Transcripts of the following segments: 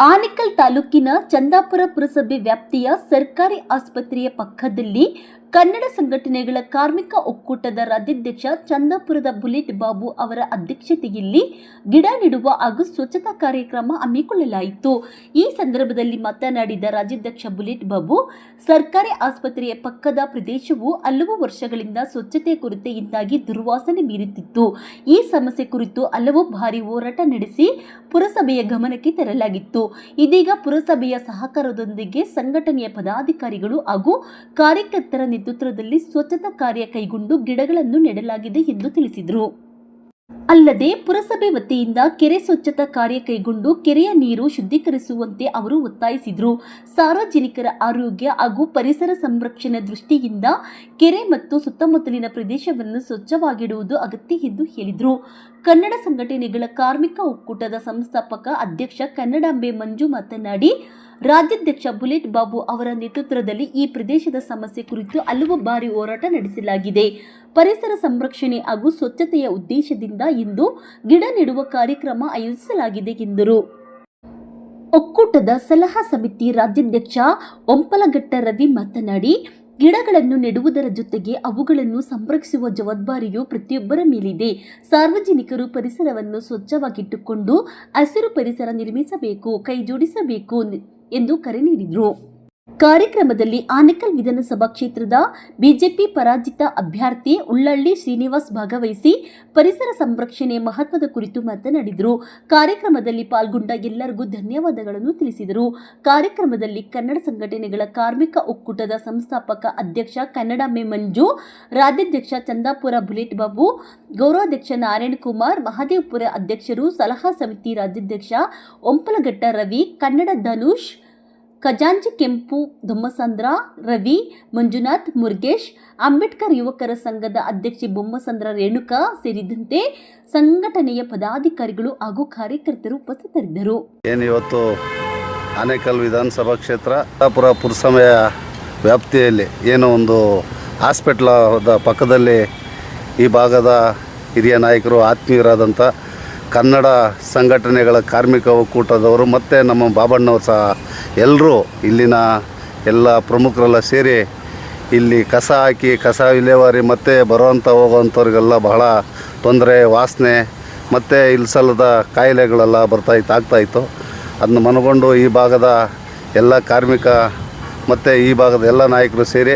ಆನೇಕಲ್ ತಾಲೂಕಿನ ಚಂದಾಪುರ ಪುರಸಭೆ ವ್ಯಾಪ್ತಿಯ ಸರ್ಕಾರಿ ಆಸ್ಪತ್ರೆಯ ಪಕ್ಕದಲ್ಲಿ ಕನ್ನಡ ಸಂಘಟನೆಗಳ ಕಾರ್ಮಿಕ ಒಕ್ಕೂಟದ ರಾಜ್ಯಾಧ್ಯಕ್ಷ ಚಂದಾಪುರದ ಬುಲೆಟ್ ಬಾಬು ಅವರ ಅಧ್ಯಕ್ಷತೆಯಲ್ಲಿ ಗಿಡ ನೆಡುವ ಹಾಗೂ ಸ್ವಚ್ಛತಾ ಕಾರ್ಯಕ್ರಮ ಹಮ್ಮಿಕೊಳ್ಳಲಾಯಿತು. ಈ ಸಂದರ್ಭದಲ್ಲಿ ಮಾತನಾಡಿದ ರಾಜ್ಯಾಧ್ಯಕ್ಷ ಬುಲೆಟ್ ಬಾಬು, ಸರ್ಕಾರಿ ಆಸ್ಪತ್ರೆಯ ಪಕ್ಕದ ಪ್ರದೇಶವು ಹಲವು ವರ್ಷಗಳಿಂದ ಸ್ವಚ್ಛತೆ ಕೊರತೆಯಿಂದಾಗಿ ದುರ್ವಾಸನೆ ಬೀರುತ್ತಿತ್ತು. ಈ ಸಮಸ್ಯೆ ಕುರಿತು ಹಲವು ಬಾರಿ ಹೋರಾಟ ನಡೆಸಿ ಪುರಸಭೆಯ ಗಮನಕ್ಕೆ ತರಲಾಗಿತ್ತು. ಇದೀಗ ಪುರಸಭೆಯ ಸಹಕಾರದೊಂದಿಗೆ ಸಂಘಟನೆಯ ಪದಾಧಿಕಾರಿಗಳು ಹಾಗೂ ಕಾರ್ಯಕರ್ತರ ನೇತೃತ್ವದಲ್ಲಿ ಸ್ವಚ್ಛತಾ ಕಾರ್ಯ ಕೈಗೊಂಡು ಗಿಡಗಳನ್ನು ನೆಡಲಾಗಿದೆ ಎಂದು ತಿಳಿಸಿದರು. ಅಲ್ಲದೆ ಪುರಸಭೆ ವತಿಯಿಂದ ಕೆರೆ ಸ್ವಚ್ಛತಾ ಕಾರ್ಯ ಕೈಗೊಂಡು ಕೆರೆಯ ನೀರು ಶುದ್ಧೀಕರಿಸುವಂತೆ ಅವರು ಒತ್ತಾಯಿಸಿದರು. ಸಾರ್ವಜನಿಕರ ಆರೋಗ್ಯ ಹಾಗೂ ಪರಿಸರ ಸಂರಕ್ಷಣೆ ದೃಷ್ಟಿಯಿಂದ ಕೆರೆ ಮತ್ತು ಸುತ್ತಮುತ್ತಲಿನ ಪ್ರದೇಶವನ್ನು ಸ್ವಚ್ಛವಾಗಿಡುವುದು ಅಗತ್ಯ ಎಂದು ಹೇಳಿದರು. ಕನ್ನಡ ಸಂಘಟನೆಗಳ ಕಾರ್ಮಿಕ ಒಕ್ಕೂಟದ ಸಂಸ್ಥಾಪಕ ಅಧ್ಯಕ್ಷ ಕನ್ನಡಾಂಬೆ ಮಂಜು ಮಾತನಾಡಿ, ರಾಜ್ಯಾಧ್ಯಕ್ಷ ಬುಲೆಟ್ ಬಾಬು ಅವರ ನೇತೃತ್ವದಲ್ಲಿ ಈ ಪ್ರದೇಶದ ಸಮಸ್ಯೆ ಕುರಿತು ಹಲವು ಬಾರಿ ಹೋರಾಟ ನಡೆಸಲಾಗಿದೆ. ಪರಿಸರ ಸಂರಕ್ಷಣೆ ಹಾಗೂ ಸ್ವಚ್ಛತೆಯ ಉದ್ದೇಶದಿಂದ ಇಂದು ಗಿಡ ನೆಡುವ ಕಾರ್ಯಕ್ರಮ ಆಯೋಜಿಸಲಾಗಿದೆ ಎಂದರು. ಒಕ್ಕೂಟದ ಸಲಹಾ ಸಮಿತಿ ರಾಜ್ಯಾಧ್ಯಕ್ಷ ಒಂಪಲಘಟ್ಟ ರವಿ ಮಾತನಾಡಿ, ಗಿಡಗಳನ್ನು ನೆಡುವುದರ ಜೊತೆಗೆ ಅವುಗಳನ್ನು ಸಂರಕ್ಷಿಸುವ ಜವಾಬ್ದಾರಿಯು ಪ್ರತಿಯೊಬ್ಬರ ಮೇಲಿದೆ. ಸಾರ್ವಜನಿಕರು ಪರಿಸರವನ್ನು ಸ್ವಚ್ಛವಾಗಿಟ್ಟುಕೊಂಡು ಹಸಿರು ಪರಿಸರ ನಿರ್ಮಿಸಬೇಕು, ಕೈಜೋಡಿಸಬೇಕು ಎಂದು ಕರೆ ನೀಡಿದರು. ಕಾರ್ಯಕ್ರಮದಲ್ಲಿ ಆನೇಕಲ್ ವಿಧಾನಸಭಾ ಕ್ಷೇತ್ರದ ಬಿಜೆಪಿ ಪರಾಜಿತ ಅಭ್ಯರ್ಥಿ ಉಳ್ಳಳ್ಳಿ ಶ್ರೀನಿವಾಸ್ ಭಾಗವಹಿಸಿ ಪರಿಸರ ಸಂರಕ್ಷಣೆ ಮಹತ್ವದ ಕುರಿತು ಮಾತನಾಡಿದರು. ಕಾರ್ಯಕ್ರಮದಲ್ಲಿ ಪಾಲ್ಗೊಂಡ ಎಲ್ಲರಿಗೂ ಧನ್ಯವಾದಗಳನ್ನು ತಿಳಿಸಿದರು. ಕಾರ್ಯಕ್ರಮದಲ್ಲಿ ಕನ್ನಡ ಸಂಘಟನೆಗಳ ಕಾರ್ಮಿಕ ಒಕ್ಕೂಟದ ಸಂಸ್ಥಾಪಕ ಅಧ್ಯಕ್ಷ ಕನ್ನಡಾಂಬೆ ಮಂಜು, ರಾಜ್ಯಾಧ್ಯಕ್ಷ ಚಂದಾಪುರ ಬುಲೆಟ್ ಬಾಬು, ಗೌರವಾಧ್ಯಕ್ಷ ನಾರಾಯಣಕುಮಾರ್, ಮಹದೇವಪುರ ಅಧ್ಯಕ್ಷರು, ಸಲಹಾ ಸಮಿತಿ ರಾಜ್ಯಾಧ್ಯಕ್ಷ ಒಂಪಲಘಟ್ಟ ರವಿ, ಕನ್ನಡ ಧನುಷ್, ಖಜಾಂಚಿ ಕೆಂಪು ದೊಮ್ಮಸಂದ್ರ, ರವಿ, ಮಂಜುನಾಥ್, ಮುರುಗೇಶ್, ಅಂಬೇಡ್ಕರ್ ಯುವಕರ ಸಂಘದ ಅಧ್ಯಕ್ಷೆ ಬೊಮ್ಮಸಂದ್ರ ರೇಣುಕಾ ಸೇರಿದಂತೆ ಸಂಘಟನೆಯ ಪದಾಧಿಕಾರಿಗಳು ಹಾಗೂ ಕಾರ್ಯಕರ್ತರು ಉಪಸ್ಥಿತರಿದ್ದರು. ಇವತ್ತು ಆನೇಕಲ್ ವಿಧಾನಸಭಾ ಕ್ಷೇತ್ರ ಚಂದಾಪುರ ಪುರಸಭೆಯ ವ್ಯಾಪ್ತಿಯಲ್ಲಿ ಏನೋ ಒಂದು ಹಾಸ್ಪಿಟ್ಲದ ಪಕ್ಕದಲ್ಲಿ ಈ ಭಾಗದ ಹಿರಿಯ ನಾಯಕರು, ಆತ್ಮೀಯರಾದಂಥ ಕನ್ನಡ ಸಂಘಟನೆಗಳ ಕಾರ್ಮಿಕ ಒಕ್ಕೂಟದವರು ಮತ್ತು ನಮ್ಮ ಬಾಬಣ್ಣವರು ಸಹ ಎಲ್ಲರೂ ಇಲ್ಲಿನ ಎಲ್ಲ ಪ್ರಮುಖರೆಲ್ಲ ಸೇರಿ ಇಲ್ಲಿ ಕಸ ಹಾಕಿ ಕಸ ವಿಲೇವಾರಿ ಮತ್ತು ಬರುವಂಥ ಹೋಗೋವಂಥವ್ರಿಗೆಲ್ಲ ಬಹಳ ತೊಂದರೆ, ವಾಸನೆ ಮತ್ತು ಇಲ್ಸಲ್ಲದ ಕಾಯಿಲೆಗಳೆಲ್ಲ ಆಗ್ತಾಯಿತ್ತು. ಅದನ್ನು ಮನಗೊಂಡು ಈ ಭಾಗದ ಎಲ್ಲ ಕಾರ್ಮಿಕ ಮತ್ತು ಈ ಭಾಗದ ಎಲ್ಲ ನಾಯಕರು ಸೇರಿ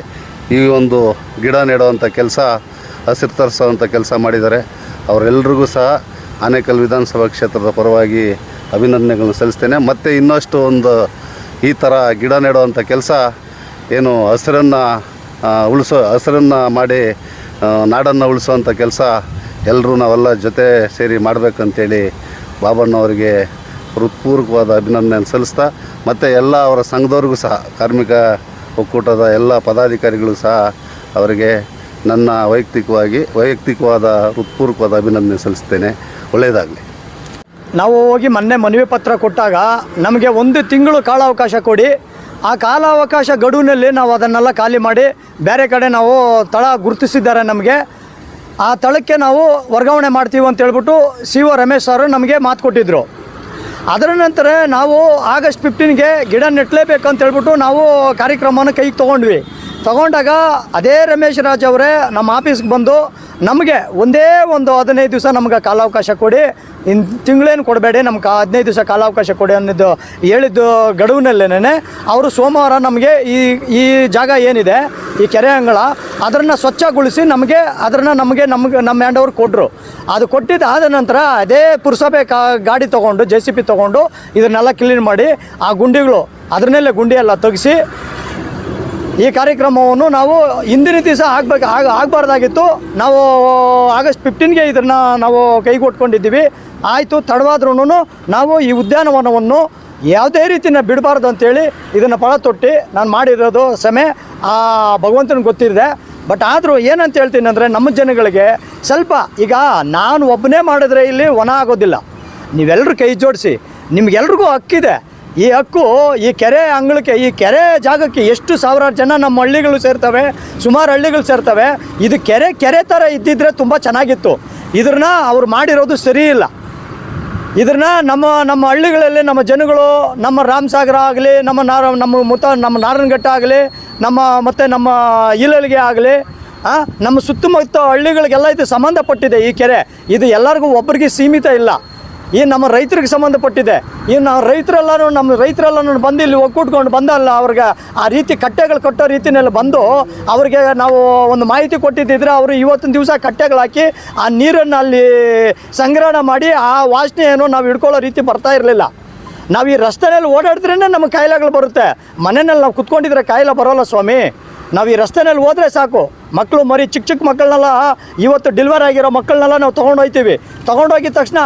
ಈ ಒಂದು ಗಿಡ ನೆಡುವಂಥ ಕೆಲಸ, ಹಸಿರು ತರಿಸೋವಂಥ ಕೆಲಸ ಮಾಡಿದ್ದಾರೆ. ಅವರೆಲ್ಲರಿಗೂ ಸಹ ಆನೇಕಲ್ ವಿಧಾನಸಭಾ ಕ್ಷೇತ್ರದ ಪರವಾಗಿ ಅಭಿನಂದನೆಗಳನ್ನು ಸಲ್ಲಿಸ್ತೇನೆ. ಮತ್ತು ಇನ್ನಷ್ಟು ಒಂದು ಈ ಥರ ಗಿಡ ನೆಡುವಂಥ ಕೆಲಸ ಏನು ಹಸಿರನ್ನು ಮಾಡಿ ನಾಡನ್ನು ಉಳಿಸೋವಂಥ ಕೆಲಸ ಎಲ್ಲರೂ ನಾವೆಲ್ಲ ಜೊತೆ ಸೇರಿ ಮಾಡಬೇಕಂತೇಳಿ ಬಾಬಣ್ಣವರಿಗೆ ಹೃತ್ಪೂರ್ವಕವಾದ ಅಭಿನಂದನೆ ಸಲ್ಲಿಸ್ತಾ, ಮತ್ತು ಎಲ್ಲ ಅವರ ಸಂಘದವ್ರಿಗೂ ಸಹ ಕಾರ್ಮಿಕ ಒಕ್ಕೂಟದ ಎಲ್ಲ ಪದಾಧಿಕಾರಿಗಳು ಸಹ ಅವರಿಗೆ ನನ್ನ ವೈಯಕ್ತಿಕವಾದ ಹೃತ್ಪೂರ್ವಕವಾದ ಅಭಿನಂದನೆ ಸಲ್ಲಿಸ್ತೇನೆ. ಒಳ್ಳೆಯದಾಗಲಿ. ನಾವು ಹೋಗಿ ಮೊನ್ನೆ ಮನವಿ ಪತ್ರ ಕೊಟ್ಟಾಗ ನಮಗೆ 1 ತಿಂಗಳು ಕಾಲಾವಕಾಶ ಕೊಡಿ, ಆ ಕಾಲಾವಕಾಶ ಗಡುವಿನಲ್ಲಿ ನಾವು ಅದನ್ನೆಲ್ಲ ಖಾಲಿ ಮಾಡಿ ಬೇರೆ ಕಡೆ ನಾವು ತಳ ಗುರುತಿಸಿದ್ದಾರೆ. ನಮಗೆ ಆ ತಳಕ್ಕೆ ನಾವು ವರ್ಗಾವಣೆ ಮಾಡ್ತೀವಿ ಅಂತ ಹೇಳ್ಬಿಟ್ಟು CO ರಮೇಶ್ ಅವರು ನಮಗೆ ಮಾತು ಕೊಟ್ಟಿದ್ದರು. ಅದರ ನಂತರ ನಾವು ಆಗಸ್ಟ್ 15ಗೆ ಗಿಡ ನೆಟ್ಟಲೇಬೇಕಂತ ಹೇಳ್ಬಿಟ್ಟು ನಾವು ಕಾರ್ಯಕ್ರಮವನ್ನು ಕೈಗೆ ತೊಗೊಂಡಾಗ ಅದೇ ರಮೇಶ್ ರಾಜ್ ಅವರೇ ನಮ್ಮ ಆಫೀಸ್ಗೆ ಬಂದು ನಮಗೆ ಒಂದೇ ಒಂದು 15 ದಿವಸ ನಮ್ಗೆ ಕಾಲಾವಕಾಶ ಕೊಡಿ, ಇನ್ನು ತಿಂಗಳೇನು ಕೊಡಬೇಡಿ, ನಮ್ಗೆ 15 ದಿವಸ ಕಾಲಾವಕಾಶ ಕೊಡಿ ಅನ್ನೋದು ಹೇಳಿದ್ದು ಗಡುವಿನಲ್ಲೇನೆ ಅವರು ಸೋಮವಾರ ನಮಗೆ ಈ ಜಾಗ ಏನಿದೆ, ಈ ಕೆರೆ ಅಂಗಳ, ಅದನ್ನು ಸ್ವಚ್ಛಗೊಳಿಸಿ ನಮಗೆ ನಮ್ಮ ಹ್ಯಾಂಡ್ ಓವರ್ ಕೊಟ್ಟರು. ಅದು ಕೊಟ್ಟಿದ್ದಾದ ನಂತರ ಅದೇ ಪುರಸಭೆ ಗಾಡಿ ತೊಗೊಂಡು JCB ತೊಗೊಂಡು ಇದನ್ನೆಲ್ಲ ಕ್ಲೀನ್ ಮಾಡಿ ಆ ಗುಂಡಿಗಳು ಅದರಲ್ಲೇ ಗುಂಡಿ ಎಲ್ಲ ತೆಗೆಸಿ ಈ ಕಾರ್ಯಕ್ರಮವನ್ನು ನಾವು ಹಿಂದಿನ ದಿವಸ ಆಗಬಾರ್ದಾಗಿತ್ತು. ನಾವು ಆಗಸ್ಟ್ 15ಗೆ ಇದನ್ನು ನಾವು ಕೈಗೊಟ್ಕೊಂಡಿದ್ದೀವಿ. ಆಯಿತು, ತಡವಾದ್ರೂ ನಾವು ಈ ಉದ್ಯಾನವನವನ್ನು ಯಾವುದೇ ರೀತಿನ ಬಿಡಬಾರ್ದು ಅಂತೇಳಿ ಇದನ್ನು ಫಲ ತೊಟ್ಟು ನಾನು ಮಾಡಿರೋದು ಸಮಯ ಆ ಭಗವಂತನಿಗೆ ಗೊತ್ತಿದೆ. ಬಟ್ ಆದರೂ ಏನಂತ ಹೇಳ್ತೀನಿ ಅಂದರೆ, ನಮ್ಮ ಜನಗಳಿಗೆ ಸ್ವಲ್ಪ ಈಗ ನಾನು ಒಬ್ಬನೇ ಮಾಡಿದ್ರೆ ಇಲ್ಲಿ ಒಣ ಆಗೋದಿಲ್ಲ. ನೀವೆಲ್ಲರೂ ಕೈ ಜೋಡಿಸಿ, ನಿಮಗೆಲ್ರಿಗೂ ಹಕ್ಕಿದೆ. ಈ ಹಕ್ಕು ಈ ಕೆರೆ ಅಂಗಳಕ್ಕೆ, ಈ ಕೆರೆ ಜಾಗಕ್ಕೆ ಎಷ್ಟು ಸಾವಿರಾರು ಜನ ನಮ್ಮ ಹಳ್ಳಿಗಳು ಸೇರ್ತವೆ, ಸುಮಾರು ಹಳ್ಳಿಗಳು ಸೇರ್ತವೆ. ಇದು ಕೆರೆ ಥರ ಇದ್ದಿದ್ರೆ ತುಂಬ ಚೆನ್ನಾಗಿತ್ತು. ಇದನ್ನ ಅವ್ರು ಮಾಡಿರೋದು ಸರಿ ಇಲ್ಲ. ಇದನ್ನ ನಮ್ಮ ಹಳ್ಳಿಗಳಲ್ಲಿ ನಮ್ಮ ಜನಗಳು, ನಮ್ಮ ರಾಮಸಾಗರ ಆಗಲಿ, ನಮ್ಮ ನಾರಾಯಣಘಟ್ಟ ಆಗಲಿ, ಮತ್ತು ನಮ್ಮ ಇಲಲ್ಗೆ ಆಗಲಿ, ನಮ್ಮ ಸುತ್ತಮುತ್ತ ಹಳ್ಳಿಗಳಿಗೆಲ್ಲ ಇದು ಸಂಬಂಧಪಟ್ಟಿದೆ. ಈ ಕೆರೆ ಇದು ಎಲ್ಲರಿಗೂ ಒಬ್ಬರಿಗೆ ಸೀಮಿತ ಇಲ್ಲ. ಈ ನಮ್ಮ ರೈತರಿಗೆ ಸಂಬಂಧಪಟ್ಟಿದೆ. ಈ ನಾವು ರೈತರೆಲ್ಲನೂ ಬಂದು ಇಲ್ಲಿ ಒಕ್ಕೂಟ್ಕೊಂಡು ಬಂದಲ್ಲ, ಅವ್ರಿಗೆ ಆ ರೀತಿ ಕಟ್ಟೆಗಳು ಕಟ್ಟೋ ರೀತಿಯಲ್ಲಿ ಬಂದು ಅವ್ರಿಗೆ ನಾವು ಒಂದು ಮಾಹಿತಿ ಕೊಟ್ಟಿದ್ದಿದ್ರೆ ಅವರು ಇವತ್ತಿನ ದಿವಸ ಕಟ್ಟೆಗಳು ಹಾಕಿ ಆ ನೀರನ್ನು ಅಲ್ಲಿ ಸಂಗ್ರಹಣೆ ಮಾಡಿ ಆ ವಾಸನೆಯನ್ನು ನಾವು ಹಿಡ್ಕೊಳ್ಳೋ ರೀತಿ ಬರ್ತಾ ಇರಲಿಲ್ಲ. ನಾವು ಈ ರಸ್ತೆಯಲ್ಲಿ ಓಡಾಡಿದ್ರೇ ನಮಗೆ ಕಾಯಿಲೆಗಳು ಬರುತ್ತೆ. ಮನೆಯಲ್ಲಿ ನಾವು ಕುತ್ಕೊಂಡಿದ್ರೆ ಕಾಯಿಲೆ ಬರೋಲ್ಲ ಸ್ವಾಮಿ. ನಾವು ಈ ರಸ್ತೆಯಲ್ಲಿ ಹೋದರೆ ಸಾಕು, ಮಕ್ಕಳು ಮರಿ ಚಿಕ್ಕ ಮಕ್ಕಳನ್ನೆಲ್ಲ, ಇವತ್ತು ಡೆಲಿವರ್ ಆಗಿರೋ ಮಕ್ಕಳನ್ನೆಲ್ಲ ನಾವು ತೊಗೊಂಡೋಗ್ತೀವಿ. ತೊಗೊಂಡೋಗಿದ ತಕ್ಷಣ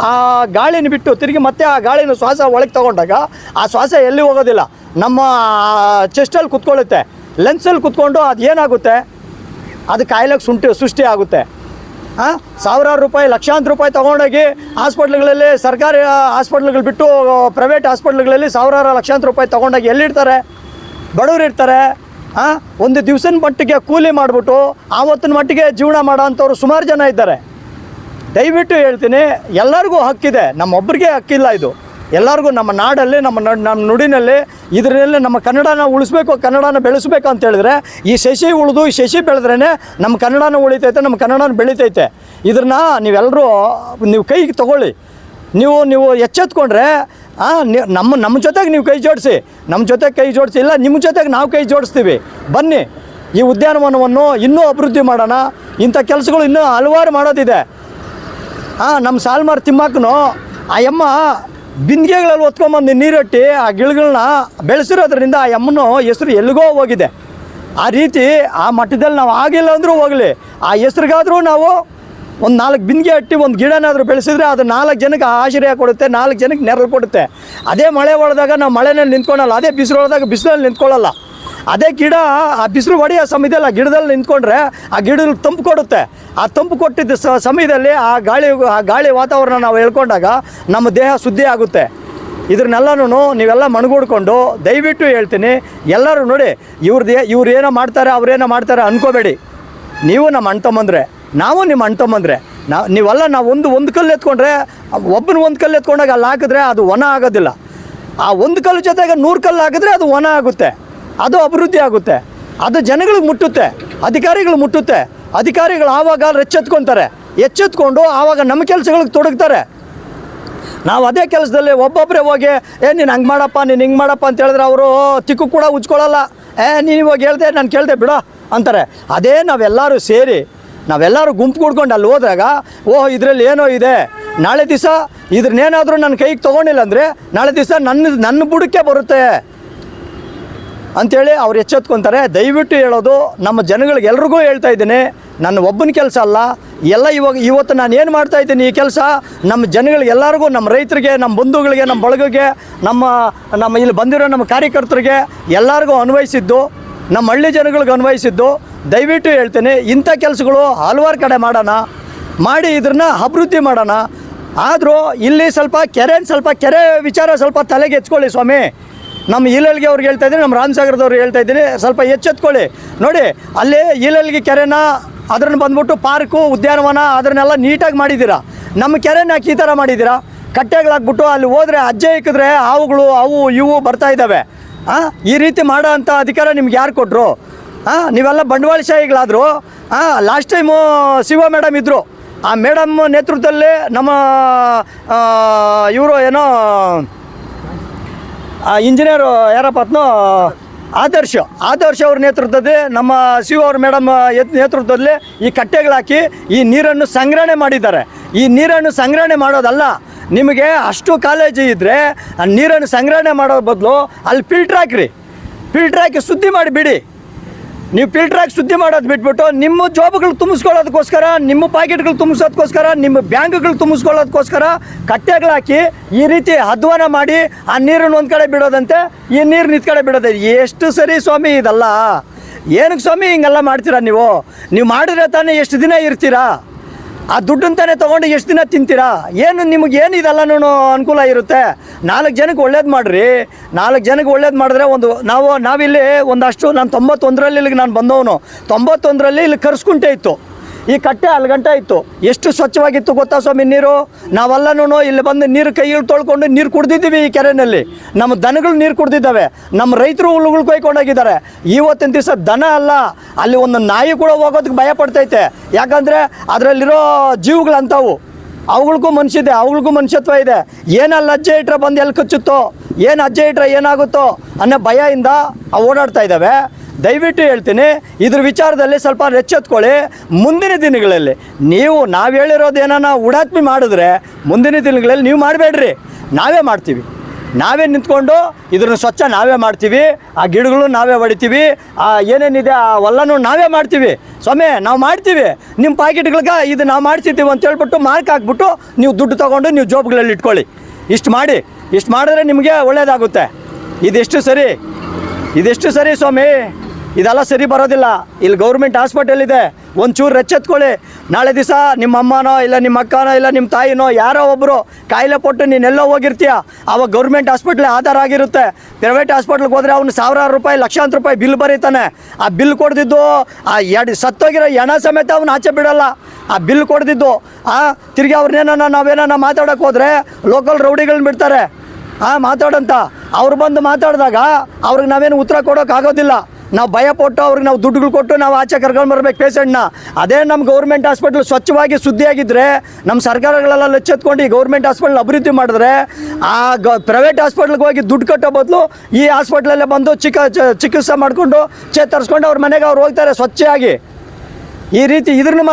ಆ ಗಾಳಿನ ಬಿಟ್ಟು ತಿರುಗಿ ಮತ್ತೆ ಆ ಗಾಳಿನ ಶ್ವಾಸ ಒಳಗೆ ತೊಗೊಂಡಾಗ ಆ ಶ್ವಾಸ ಎಲ್ಲಿ ಹೋಗೋದಿಲ್ಲ, ನಮ್ಮ ಚೆಸ್ಟಲ್ಲಿ ಕುತ್ಕೊಳ್ಳುತ್ತೆ. ಲೆನ್ಸಲ್ಲಿ ಕುತ್ಕೊಂಡು ಅದು ಏನಾಗುತ್ತೆ, ಅದು ಕಾಯಿಲೆಗೆ ಸೃಷ್ಟಿ ಆಗುತ್ತೆ. ಸಾವಿರಾರು ರೂಪಾಯಿ, ಲಕ್ಷಾಂತರ ರೂಪಾಯಿ ತೊಗೊಂಡೋಗಿ ಹಾಸ್ಪಿಟ್ಲ್ಗಳಲ್ಲಿ, ಸರ್ಕಾರಿ ಹಾಸ್ಪಿಟ್ಲ್ಗಳು ಬಿಟ್ಟು ಪ್ರೈವೇಟ್ ಹಾಸ್ಪಿಟ್ಲ್ಗಳಲ್ಲಿ ಸಾವಿರಾರು ಲಕ್ಷಾಂತರ ರೂಪಾಯಿ ತೊಗೊಂಡೋಗಿ ಎಲ್ಲಿಡ್ತಾರೆ? ಬಡವರು ಇರ್ತಾರೆ. ಒಂದು ದಿವಸದ ಮಟ್ಟಿಗೆ ಕೂಲಿ ಮಾಡಿಬಿಟ್ಟು ಆವತ್ತಿನ ಮಟ್ಟಿಗೆ ಜೀವನ ಮಾಡೋ ಅಂಥವ್ರು ಸುಮಾರು ಜನ ಇದ್ದಾರೆ. ದಯವಿಟ್ಟು ಹೇಳ್ತೀನಿ, ಎಲ್ಲರಿಗೂ ಹಕ್ಕಿದೆ, ನಮ್ಮೊಬ್ಬರಿಗೆ ಹಕ್ಕಿಲ್ಲ. ಇದು ಎಲ್ಲರಿಗೂ ನಮ್ಮ ನಾಡಲ್ಲಿ, ನಮ್ಮ ನುಡಿನಲ್ಲಿ, ಇದರಲ್ಲಿ ನಮ್ಮ ಕನ್ನಡನ ಉಳಿಸ್ಬೇಕು, ಕನ್ನಡನ ಬೆಳೆಸಬೇಕು ಅಂತ ಹೇಳಿದ್ರೆ ಈ ಶಶಿ ಉಳಿದು ಈ ಶಶಿ ಬೆಳೆದ್ರೇ ನಮ್ಮ ಕನ್ನಡನ ಉಳಿತೈತೆ, ನಮ್ಮ ಕನ್ನಡನ ಬೆಳೀತೈತೆ. ಇದನ್ನು ನೀವು ಕೈಗೆ ತಗೊಳ್ಳಿ. ನೀವು ಎಚ್ಚೆತ್ಕೊಂಡ್ರೆ ನಮ್ಮ ಜೊತೆಗೆ ನೀವು ಕೈ ಜೋಡಿಸಿ, ನಮ್ಮ ಜೊತೆಗೆ ಕೈ ಜೋಡಿಸಿ, ಇಲ್ಲ ನಿಮ್ಮ ಜೊತೆಗೆ ನಾವು ಕೈ ಜೋಡಿಸ್ತೀವಿ. ಬನ್ನಿ, ಈ ಉದ್ಯಾನವನವನ್ನು ಇನ್ನೂ ಅಭಿವೃದ್ಧಿ ಮಾಡೋಣ. ಇಂಥ ಕೆಲಸಗಳು ಇನ್ನೂ ಹಲವಾರು ಮಾಡೋದಿದೆ. ನಮ್ಮ ಸಾಲ್ಮಾರ್ ತಿಮ್ಮಕ್ಕನು ಆ ಯಮ್ಮ ಬಿಂದಿಗೆಗಳಲ್ಲಿ ಹೊತ್ಕೊಂಬಂದು ನೀರಟ್ಟಿ ಆ ಗಿಡಗಳನ್ನ ಬೆಳೆಸಿರೋದ್ರಿಂದ ಆ ಯಮ್ಮನ ಹೆಸರು ಎಲ್ಲಿಗೋ ಹೋಗಿದೆ. ಆ ರೀತಿ ಆ ಮಟ್ಟದಲ್ಲಿ ನಾವು ಆಗಿಲ್ಲ ಅಂದರೂ ಹೋಗಲಿ, ಆ ಹೆಸ್ರಿಗಾದರೂ ನಾವು ಒಂದು 4 ಬಿಂದಿಗೆ ಅಟ್ಟಿ ಒಂದು ಗಿಡನಾದರೂ ಬೆಳೆಸಿದ್ರೆ ಅದು 4 ಜನಕ್ಕೆ ಆಶ್ರಯ ಕೊಡುತ್ತೆ, 4 ಜನಕ್ಕೆ ನೆರಳು ಕೊಡುತ್ತೆ. ಅದೇ ಮಳೆ ಹೊಡೆದಾಗ ನಾವು ಮಳೆನಲ್ಲಿ ನಿಂತ್ಕೊಳ್ಳಲ್ಲ, ಅದೇ ಬಿಸಿಲು ಹೊಡೆದಾಗ ಬಿಸಿಲಲ್ಲಿ ನಿಂತ್ಕೊಳ್ಳಲ್ಲ. ಅದೇ ಗಿಡ ಆ ಬಿಸಿಲು ಹೊಡೆಯೋ ಸಮಯದಲ್ಲಿ ಆ ಗಿಡದಲ್ಲಿ ನಿಂತ್ಕೊಂಡ್ರೆ ಆ ಗಿಡದಲ್ಲಿ ತಂಪು ಕೊಡುತ್ತೆ. ಆ ತಂಪು ಕೊಟ್ಟಿದ್ದ ಸಮಯದಲ್ಲಿ ಆ ಗಾಳಿ ವಾತಾವರಣ ನಾವು ಹೇಳ್ಕೊಂಡಾಗ ನಮ್ಮ ದೇಹ ಶುದ್ಧಿ ಆಗುತ್ತೆ. ಇದ್ರನ್ನೆಲ್ಲನೂ ನೀವೆಲ್ಲ ಮಣಗೂಡ್ಕೊಂಡು ದಯವಿಟ್ಟು ಹೇಳ್ತೀನಿ, ಎಲ್ಲರೂ ನೋಡಿ, ಇವ್ರು ಏನೋ ಮಾಡ್ತಾರೆ, ಅವ್ರೇನೋ ಮಾಡ್ತಾರೆ ಅಂದ್ಕೋಬೇಡಿ. ನೀವು ನಮ್ಮ ಅಣ್ತಮ್ಮಂದ್ರೆ, ನಾವು ನಿಮ್ಮ ಅಣ್ತಮ್ಮಂದ್ರೆ. ನಾವು ಒಂದು ಕಲ್ಲು ಎತ್ಕೊಂಡ್ರೆ, ಒಬ್ಬನ ಒಂದು ಕಲ್ಲು ಎತ್ಕೊಂಡಾಗ ಅಲ್ಲಿ ಹಾಕಿದ್ರೆ ಅದು ಒಣ ಆಗೋದಿಲ್ಲ. ಆ ಒಂದು ಕಲ್ಲು ಜೊತೆಗೆ 100 ಕಲ್ಲು ಹಾಕಿದ್ರೆ ಅದು ಒಣ ಆಗುತ್ತೆ, ಅದು ಅಭಿವೃದ್ಧಿ ಆಗುತ್ತೆ, ಅದು ಜನಗಳಿಗೆ ಮುಟ್ಟುತ್ತೆ, ಅಧಿಕಾರಿಗಳು ಮುಟ್ಟುತ್ತೆ. ಅಧಿಕಾರಿಗಳು ಆವಾಗ ಎಚ್ಚೆತ್ಕೊತಾರೆ, ಎಚ್ಚೆತ್ಕೊಂಡು ಆವಾಗ ನಮ್ಮ ಕೆಲಸಗಳಿಗೆ ತೊಡಗ್ತಾರೆ. ನಾವು ಅದೇ ಕೆಲಸದಲ್ಲಿ ಒಬ್ಬೊಬ್ಬರೇ ಹೋಗಿ ನೀನು ಹಂಗೆ ಮಾಡಪ್ಪ, ನೀನು ಹಿಂಗೆ ಮಾಡಪ್ಪ ಅಂತ ಹೇಳಿದ್ರೆ ಅವರು ತಿಕ್ಕು ಕೂಡ ಉಜ್ಕೊಳ್ಳಲ್ಲ. ನೀನು ಇವಾಗ ಹೇಳ್ದೆ, ನಾನು ಕೇಳ್ದೆ ಬಿಡೋ ಅಂತಾರೆ. ಅದೇ ನಾವೆಲ್ಲರೂ ಸೇರಿ, ನಾವೆಲ್ಲರೂ ಗುಂಪು ಕೂಡ್ಕೊಂಡು ಅಲ್ಲಿ ಹೋದಾಗ, ಇದರಲ್ಲಿ ಏನೋ ಇದೆ, ನಾಳೆ ದಿವಸ ಇದ್ರನ್ನೇನಾದರೂ ನನ್ನ ಕೈಗೆ ತೊಗೊಂಡಿಲ್ಲ ಅಂದರೆ ನಾಳೆ ದಿವಸ ನನ್ನ ಬುಡಕ್ಕೆ ಬರುತ್ತೆ ಅಂಥೇಳಿ ಅವ್ರು ಎಚ್ಚೆತ್ಕೊತಾರೆ. ದಯವಿಟ್ಟು ಹೇಳೋದು ನಮ್ಮ ಜನಗಳಿಗೆ ಎಲ್ರಿಗೂ ಹೇಳ್ತಾ ಇದ್ದೀನಿ, ನನ್ನ ಒಬ್ಬನ ಕೆಲಸ ಅಲ್ಲ, ಎಲ್ಲ ಇವತ್ತು ನಾನು ಏನು ಮಾಡ್ತಾಯಿದ್ದೀನಿ ಈ ಕೆಲಸ ನಮ್ಮ ಜನಗಳಿಗೆ ಎಲ್ಲರಿಗೂ, ನಮ್ಮ ರೈತರಿಗೆ, ನಮ್ಮ ಬಂಧುಗಳಿಗೆ, ನಮ್ಮ ಬಳಗಕ್ಕೆ, ನಮ್ಮ ಇಲ್ಲಿ ಬಂದಿರೋ ನಮ್ಮ ಕಾರ್ಯಕರ್ತರಿಗೆ ಎಲ್ಲರಿಗೂ ಅನ್ವಯಿಸಿದ್ದು, ನಮ್ಮ ಹಳ್ಳಿ ಜನಗಳಿಗೆ ಅನ್ವಯಿಸಿದ್ದು. ದಯವಿಟ್ಟು ಹೇಳ್ತೀನಿ, ಇಂಥ ಕೆಲಸಗಳು ಹಲವಾರು ಕಡೆ ಮಾಡಿ ಇದನ್ನು ಅಭಿವೃದ್ಧಿ ಮಾಡೋಣ. ಆದರೂ ಇಲ್ಲಿ ಸ್ವಲ್ಪ ಕೆರೆ ವಿಚಾರ ಸ್ವಲ್ಪ ತಲೆಗೆ ಎತ್ಕೊಳ್ಳಿ ಸ್ವಾಮಿ. ನಮ್ಮ ಇಲಲ್ಗೆ ಅವ್ರಿಗೆ ಹೇಳ್ತಾ ಇದ್ದೀನಿ, ನಮ್ಮ ರಾಮಸಾಗರದವ್ರಿಗೆ ಹೇಳ್ತಾ ಇದ್ದೀನಿ, ಸ್ವಲ್ಪ ಎಚ್ಚೆತ್ಕೊಳ್ಳಿ. ನೋಡಿ, ಅಲ್ಲಿ ಇಲಲ್ಗೆ ಕೆರೆನ ಅದನ್ನು ಬಂದ್ಬಿಟ್ಟು ಪಾರ್ಕು, ಉದ್ಯಾನವನ ಅದನ್ನೆಲ್ಲ ನೀಟಾಗಿ ಮಾಡಿದ್ದೀರಾ. ನಮ್ಮ ಕೆರೆನ ಯಾಕೆ ಈ ಥರ ಮಾಡಿದ್ದೀರಾ? ಕಟ್ಟೆಗಳಾಗ್ಬಿಟ್ಟು ಅಲ್ಲಿ ಹೋದರೆ ಅಜ್ಜೆ ಇಕ್ಕಿದ್ರೆ ಹಾವುಗಳು ಅವು ಇವು ಬರ್ತಾ ಇದ್ದಾವೆ. ಈ ರೀತಿ ಮಾಡೋ ಅಂಥ ಅಧಿಕಾರ ನಿಮ್ಗೆ ಯಾರು ಕೊಟ್ಟರು? ನೀವೆಲ್ಲ ಬಂಡವಾಳಶಾಹಿಗಳಾದರು. ಲಾಸ್ಟ್ ಟೈಮು ಶಿವ ಮೇಡಮ್ ಇದ್ದರು, ಆ ಮೇಡಮ್ ನೇತೃತ್ವದಲ್ಲಿ ನಮ್ಮ ಇವರು ಏನೋ ಇಂಜಿನಿಯರು ಯಾರಪ್ಪ ಆದರ್ಶ ಅವ್ರ ನೇತೃತ್ವದಲ್ಲಿ, ನಮ್ಮ ಶಿವ ಅವ್ರ ಮೇಡಮ್ ನೇತೃತ್ವದಲ್ಲಿ ಈ ಕಟ್ಟೆಗಳಾಕಿ ಈ ನೀರನ್ನು ಸಂಗ್ರಹಣೆ ಮಾಡಿದ್ದಾರೆ. ಈ ನೀರನ್ನು ಸಂಗ್ರಹಣೆ ಮಾಡೋದಲ್ಲ, ನಿಮಗೆ ಅಷ್ಟು ಕಾಲೇಜು ಇದ್ದರೆ ನೀರನ್ನು ಸಂಗ್ರಹಣೆ ಮಾಡೋ ಬದಲು ಅಲ್ಲಿ ಫಿಲ್ಟ್ರ್ ಹಾಕಿ ಶುದ್ಧಿ ಮಾಡಿಬಿಡಿ. ನೀವು ಫಿಲ್ಟ್ರ್ ಹಾಕಿ ಶುದ್ಧಿ ಮಾಡೋದು ಬಿಟ್ಬಿಟ್ಟು ನಿಮ್ಮ ಜಾಬ್ಗಳು ತುಂಬಿಸ್ಕೊಳ್ಳೋದಕ್ಕೋಸ್ಕರ, ನಿಮ್ಮ ಪ್ಯಾಕೆಟ್ಗಳು ತುಂಬಿಸೋದಕ್ಕೋಸ್ಕರ, ನಿಮ್ಮ ಬ್ಯಾಂಕ್ಗಳು ತುಂಬಿಸ್ಕೊಳ್ಳೋದಕ್ಕೋಸ್ಕರ ಕಟ್ಟೆಗಳಾಕಿ ಈ ರೀತಿ ಅಧ್ವಾನ ಮಾಡಿ ಆ ನೀರನ್ನು ಒಂದು ಕಡೆ ಬಿಡೋದಂತೆ, ಈ ನೀರನ್ನ ಈ ಕಡೆ ಬಿಡೋದೆ. ಎಷ್ಟು ಸರಿ ಸ್ವಾಮಿ ಇದಲ್ಲ? ಏನಕ್ಕೆ ಸ್ವಾಮಿ ಹಿಂಗೆಲ್ಲ ಮಾಡ್ತೀರಾ? ನೀವು ಮಾಡಿದ್ರೆ ತಾನೇ ಎಷ್ಟು ದಿನ ಇರ್ತೀರಾ? ಆ ದುಡ್ಡನ್ನು ತಾನೇ ತೊಗೊಂಡು ಎಷ್ಟು ದಿನ ತಿಂತೀರಾ? ನಿಮಗೇನು ಇದೆಲ್ಲನೂ ಅನುಕೂಲ ಇರುತ್ತೆ? 4 ಜನಕ್ಕೆ ಒಳ್ಳೇದು ಮಾಡಿರಿ. 4 ಜನಕ್ಕೆ ಒಳ್ಳೇದು ಮಾಡಿದ್ರೆ ನಾವಿಲ್ಲಿ ಒಂದಷ್ಟು, ನಾನು 91ರಲ್ಲಿ ಇಲ್ಲಿಗೆ ನಾನು ಬಂದವನು. 91ರಲ್ಲಿ ಇಲ್ಲಿ ಕರ್ಸ್ಕುಂಟೆ ಇತ್ತು. ಈ ಕಟ್ಟೆ ಅಲ್ಲಿ ಗಂಟ ಇತ್ತು. ಎಷ್ಟು ಸ್ವಚ್ಛವಾಗಿತ್ತು ಗೊತ್ತಾ ಸ್ವಾಮಿ ನೀರು? ನಾವೆಲ್ಲನೂ ಇಲ್ಲಿ ಬಂದು ನೀರು ಕೈಯಲ್ಲಿ ತೊಳ್ಕೊಂಡು ನೀರು ಕುಡ್ದಿದ್ದೀವಿ. ಈ ಕೆರೆಯಲ್ಲಿ ನಮ್ಮ ದನಗಳು ನೀರು ಕುಡ್ದಿದ್ದಾವೆ, ನಮ್ಮ ರೈತರು ಹುಲ್ಲುಗಳು ಕೊಯ್ಕೊಂಡೋಗಿದ್ದಾರೆ. ಇವತ್ತಿನ ದಿವಸ ದನ ಅಲ್ಲ, ಅಲ್ಲಿ ಒಂದು ನಾಯಿ ಕೂಡ ಹೋಗೋದಕ್ಕೆ ಭಯ ಪಡ್ತೈತೆ. ಯಾಕಂದರೆ ಅದರಲ್ಲಿರೋ ಜೀವಗಳಂಥವು, ಅವುಗಳಿಗೂ ಮನುಷ್ಯದೆ, ಅವುಗಳಿಗೂ ಮನುಷ್ಯತ್ವ ಇದೆ. ಏನಲ್ಲ ಅಜ್ಜೆ ಇಟ್ರೆ ಬಂದು ಎಲ್ಲಿ ಕಚ್ಚುತ್ತೋ, ಏನು ಅಜ್ಜೆ ಇಟ್ರೆ ಏನಾಗುತ್ತೋ ಅನ್ನೋ ಭಯದಿಂದ ಓಡಾಡ್ತಾ ಇದ್ದಾವೆ. ದಯವಿಟ್ಟು ಹೇಳ್ತೀನಿ, ಇದ್ರ ವಿಚಾರದಲ್ಲಿ ಸ್ವಲ್ಪ ಎಚ್ಚೆತ್ಕೊಳ್ಳಿ. ಮುಂದಿನ ದಿನಗಳಲ್ಲಿ ನಾವು ಹೇಳಿರೋದು ಏನಾನ ಉಡಾತ್ಮೆ ಮಾಡಿದ್ರೆ ಮುಂದಿನ ದಿನಗಳಲ್ಲಿ ನೀವು ಮಾಡಬೇಡ್ರಿ, ನಾವೇ ಮಾಡ್ತೀವಿ. ನಾವೇ ನಿಂತ್ಕೊಂಡು ಇದ್ರನ್ನ ಸ್ವಚ್ಛ ನಾವೇ ಮಾಡ್ತೀವಿ. ಆ ಗಿಡಗಳು ನಾವೇ ಹೊಡಿತೀವಿ, ಆ ಏನೇನಿದೆ ಆ ಹೊಲನೂ ನಾವೇ ಮಾಡ್ತೀವಿ. ಸ್ವಾಮಿ ನಾವು ಮಾಡ್ತೀವಿ, ನಿಮ್ಮ ಪ್ಯಾಕೆಟ್ಗಳಿಗೆ ಇದು ನಾವು ಮಾಡ್ಸಿದ್ದೀವಿ ಅಂತ ಹೇಳ್ಬಿಟ್ಟು ಮಾರ್ಕ್ ಹಾಕ್ಬಿಟ್ಟು ನೀವು ದುಡ್ಡು ತೊಗೊಂಡು ನೀವು ಜೋಬ್ಗಳಲ್ಲಿ ಇಟ್ಕೊಳ್ಳಿ. ಇಷ್ಟು ಮಾಡಿದ್ರೆ ನಿಮಗೆ ಒಳ್ಳೆಯದಾಗುತ್ತೆ. ಇದೆಷ್ಟು ಸರಿ ಸ್ವಾಮಿ? ಇದೆಲ್ಲ ಸರಿ ಬರೋದಿಲ್ಲ. ಇಲ್ಲಿ ಗೌರ್ಮೆಂಟ್ ಹಾಸ್ಪಿಟಲ್ ಇದೆ, ಒಂಚೂರು ಎಚ್ಚೆತ್ಕೊಳ್ಳಿ. ನಾಳೆ ದಿವಸ ನಿಮ್ಮ ಅಮ್ಮನೋ ಇಲ್ಲ ನಿಮ್ಮ ಅಕ್ಕನೋ ಇಲ್ಲ ನಿಮ್ಮ ತಾಯಿನೋ ಯಾರೋ ಒಬ್ಬರು ಕಾಯಿಲೆ ಪಟ್ಟು ನೀನೆಲ್ಲೋ ಹೋಗಿರ್ತೀಯ, ಆವಾಗ ಗೌರ್ಮೆಂಟ್ ಹಾಸ್ಪಿಟ್ಲ್ ಆಧಾರ ಆಗಿರುತ್ತೆ. ಪ್ರೈವೇಟ್ ಹಾಸ್ಪಿಟ್ಲಿಗೆ ಹೋದರೆ ಅವ್ನು ಸಾವಿರಾರು ರೂಪಾಯಿ ಲಕ್ಷಾಂತರ ರೂಪಾಯಿ ಬಿಲ್ ಬರೀತಾನೆ. ಆ ಬಿಲ್ ಕೊಡ್ದಿದ್ದು ಆ ಸತ್ತೋಗಿರೋ ಹೆಣ ಸಮೇತ ಅವ್ನು ಆಚೆ ಬಿಡೋಲ್ಲ. ಆ ಬಿಲ್ ಕೊಡ್ದಿದ್ದು ತಿರ್ಗಿ ನಾವೇನ ಮಾತಾಡೋಕೆ ಹೋದರೆ ಲೋಕಲ್ ರೌಡಿಗಳನ್ನ ಬಿಡ್ತಾರೆ ಮಾತಾಡೋಂತ. ಅವ್ರು ಬಂದು ಮಾತಾಡಿದಾಗ ಅವ್ರಿಗೆ ನಾವೇನು ಉತ್ತರ ಕೊಡೋಕ್ಕಾಗೋದಿಲ್ಲ. ನಾವು ಭಯಪಟ್ಟು ಅವ್ರಿಗೆ ನಾವು ದುಡ್ಡುಗಳು ಕೊಟ್ಟು ನಾವು ಆಚೆ ಕರ್ಕೊಂಡು ಬರ್ಬೇಕು ಪೇಷೆಂಟ್ನ. ಅದೇ ನಮ್ಮ ಗೌರ್ಮೆಂಟ್ ಹಾಸ್ಪಿಟ್ಲ್ ಸ್ವಚ್ಛವಾಗಿ ಶುದ್ಧಿಯಾಗಿದ್ದರೆ, ನಮ್ಮ ಸರ್ಕಾರಗಳೆಲ್ಲ ಎಚ್ಚೆತ್ಕೊಂಡು ಈ ಗೌರ್ಮೆಂಟ್ ಹಾಸ್ಪಿಟ್ಲ್ ಅಭಿವೃದ್ಧಿ ಮಾಡಿದ್ರೆ, ಆ ಪ್ರೈವೇಟ್ ಹಾಸ್ಪಿಟ್ಲಿಗೆ ಹೋಗಿ ದುಡ್ಡು ಕಟ್ಟೋ ಬದಲು ಈ ಹಾಸ್ಪಿಟ್ಲಲ್ಲೇ ಬಂದು ಚಿಕಿತ್ಸೆ ಮಾಡಿಕೊಂಡು ಚೇತರಿಸ್ಕೊಂಡು ಅವ್ರ ಮನೆಗೆ ಅವ್ರು ಹೋಗ್ತಾರೆ ಸ್ವಚ್ಛವಾಗಿ. ಈ ರೀತಿ ಇದನ್ನು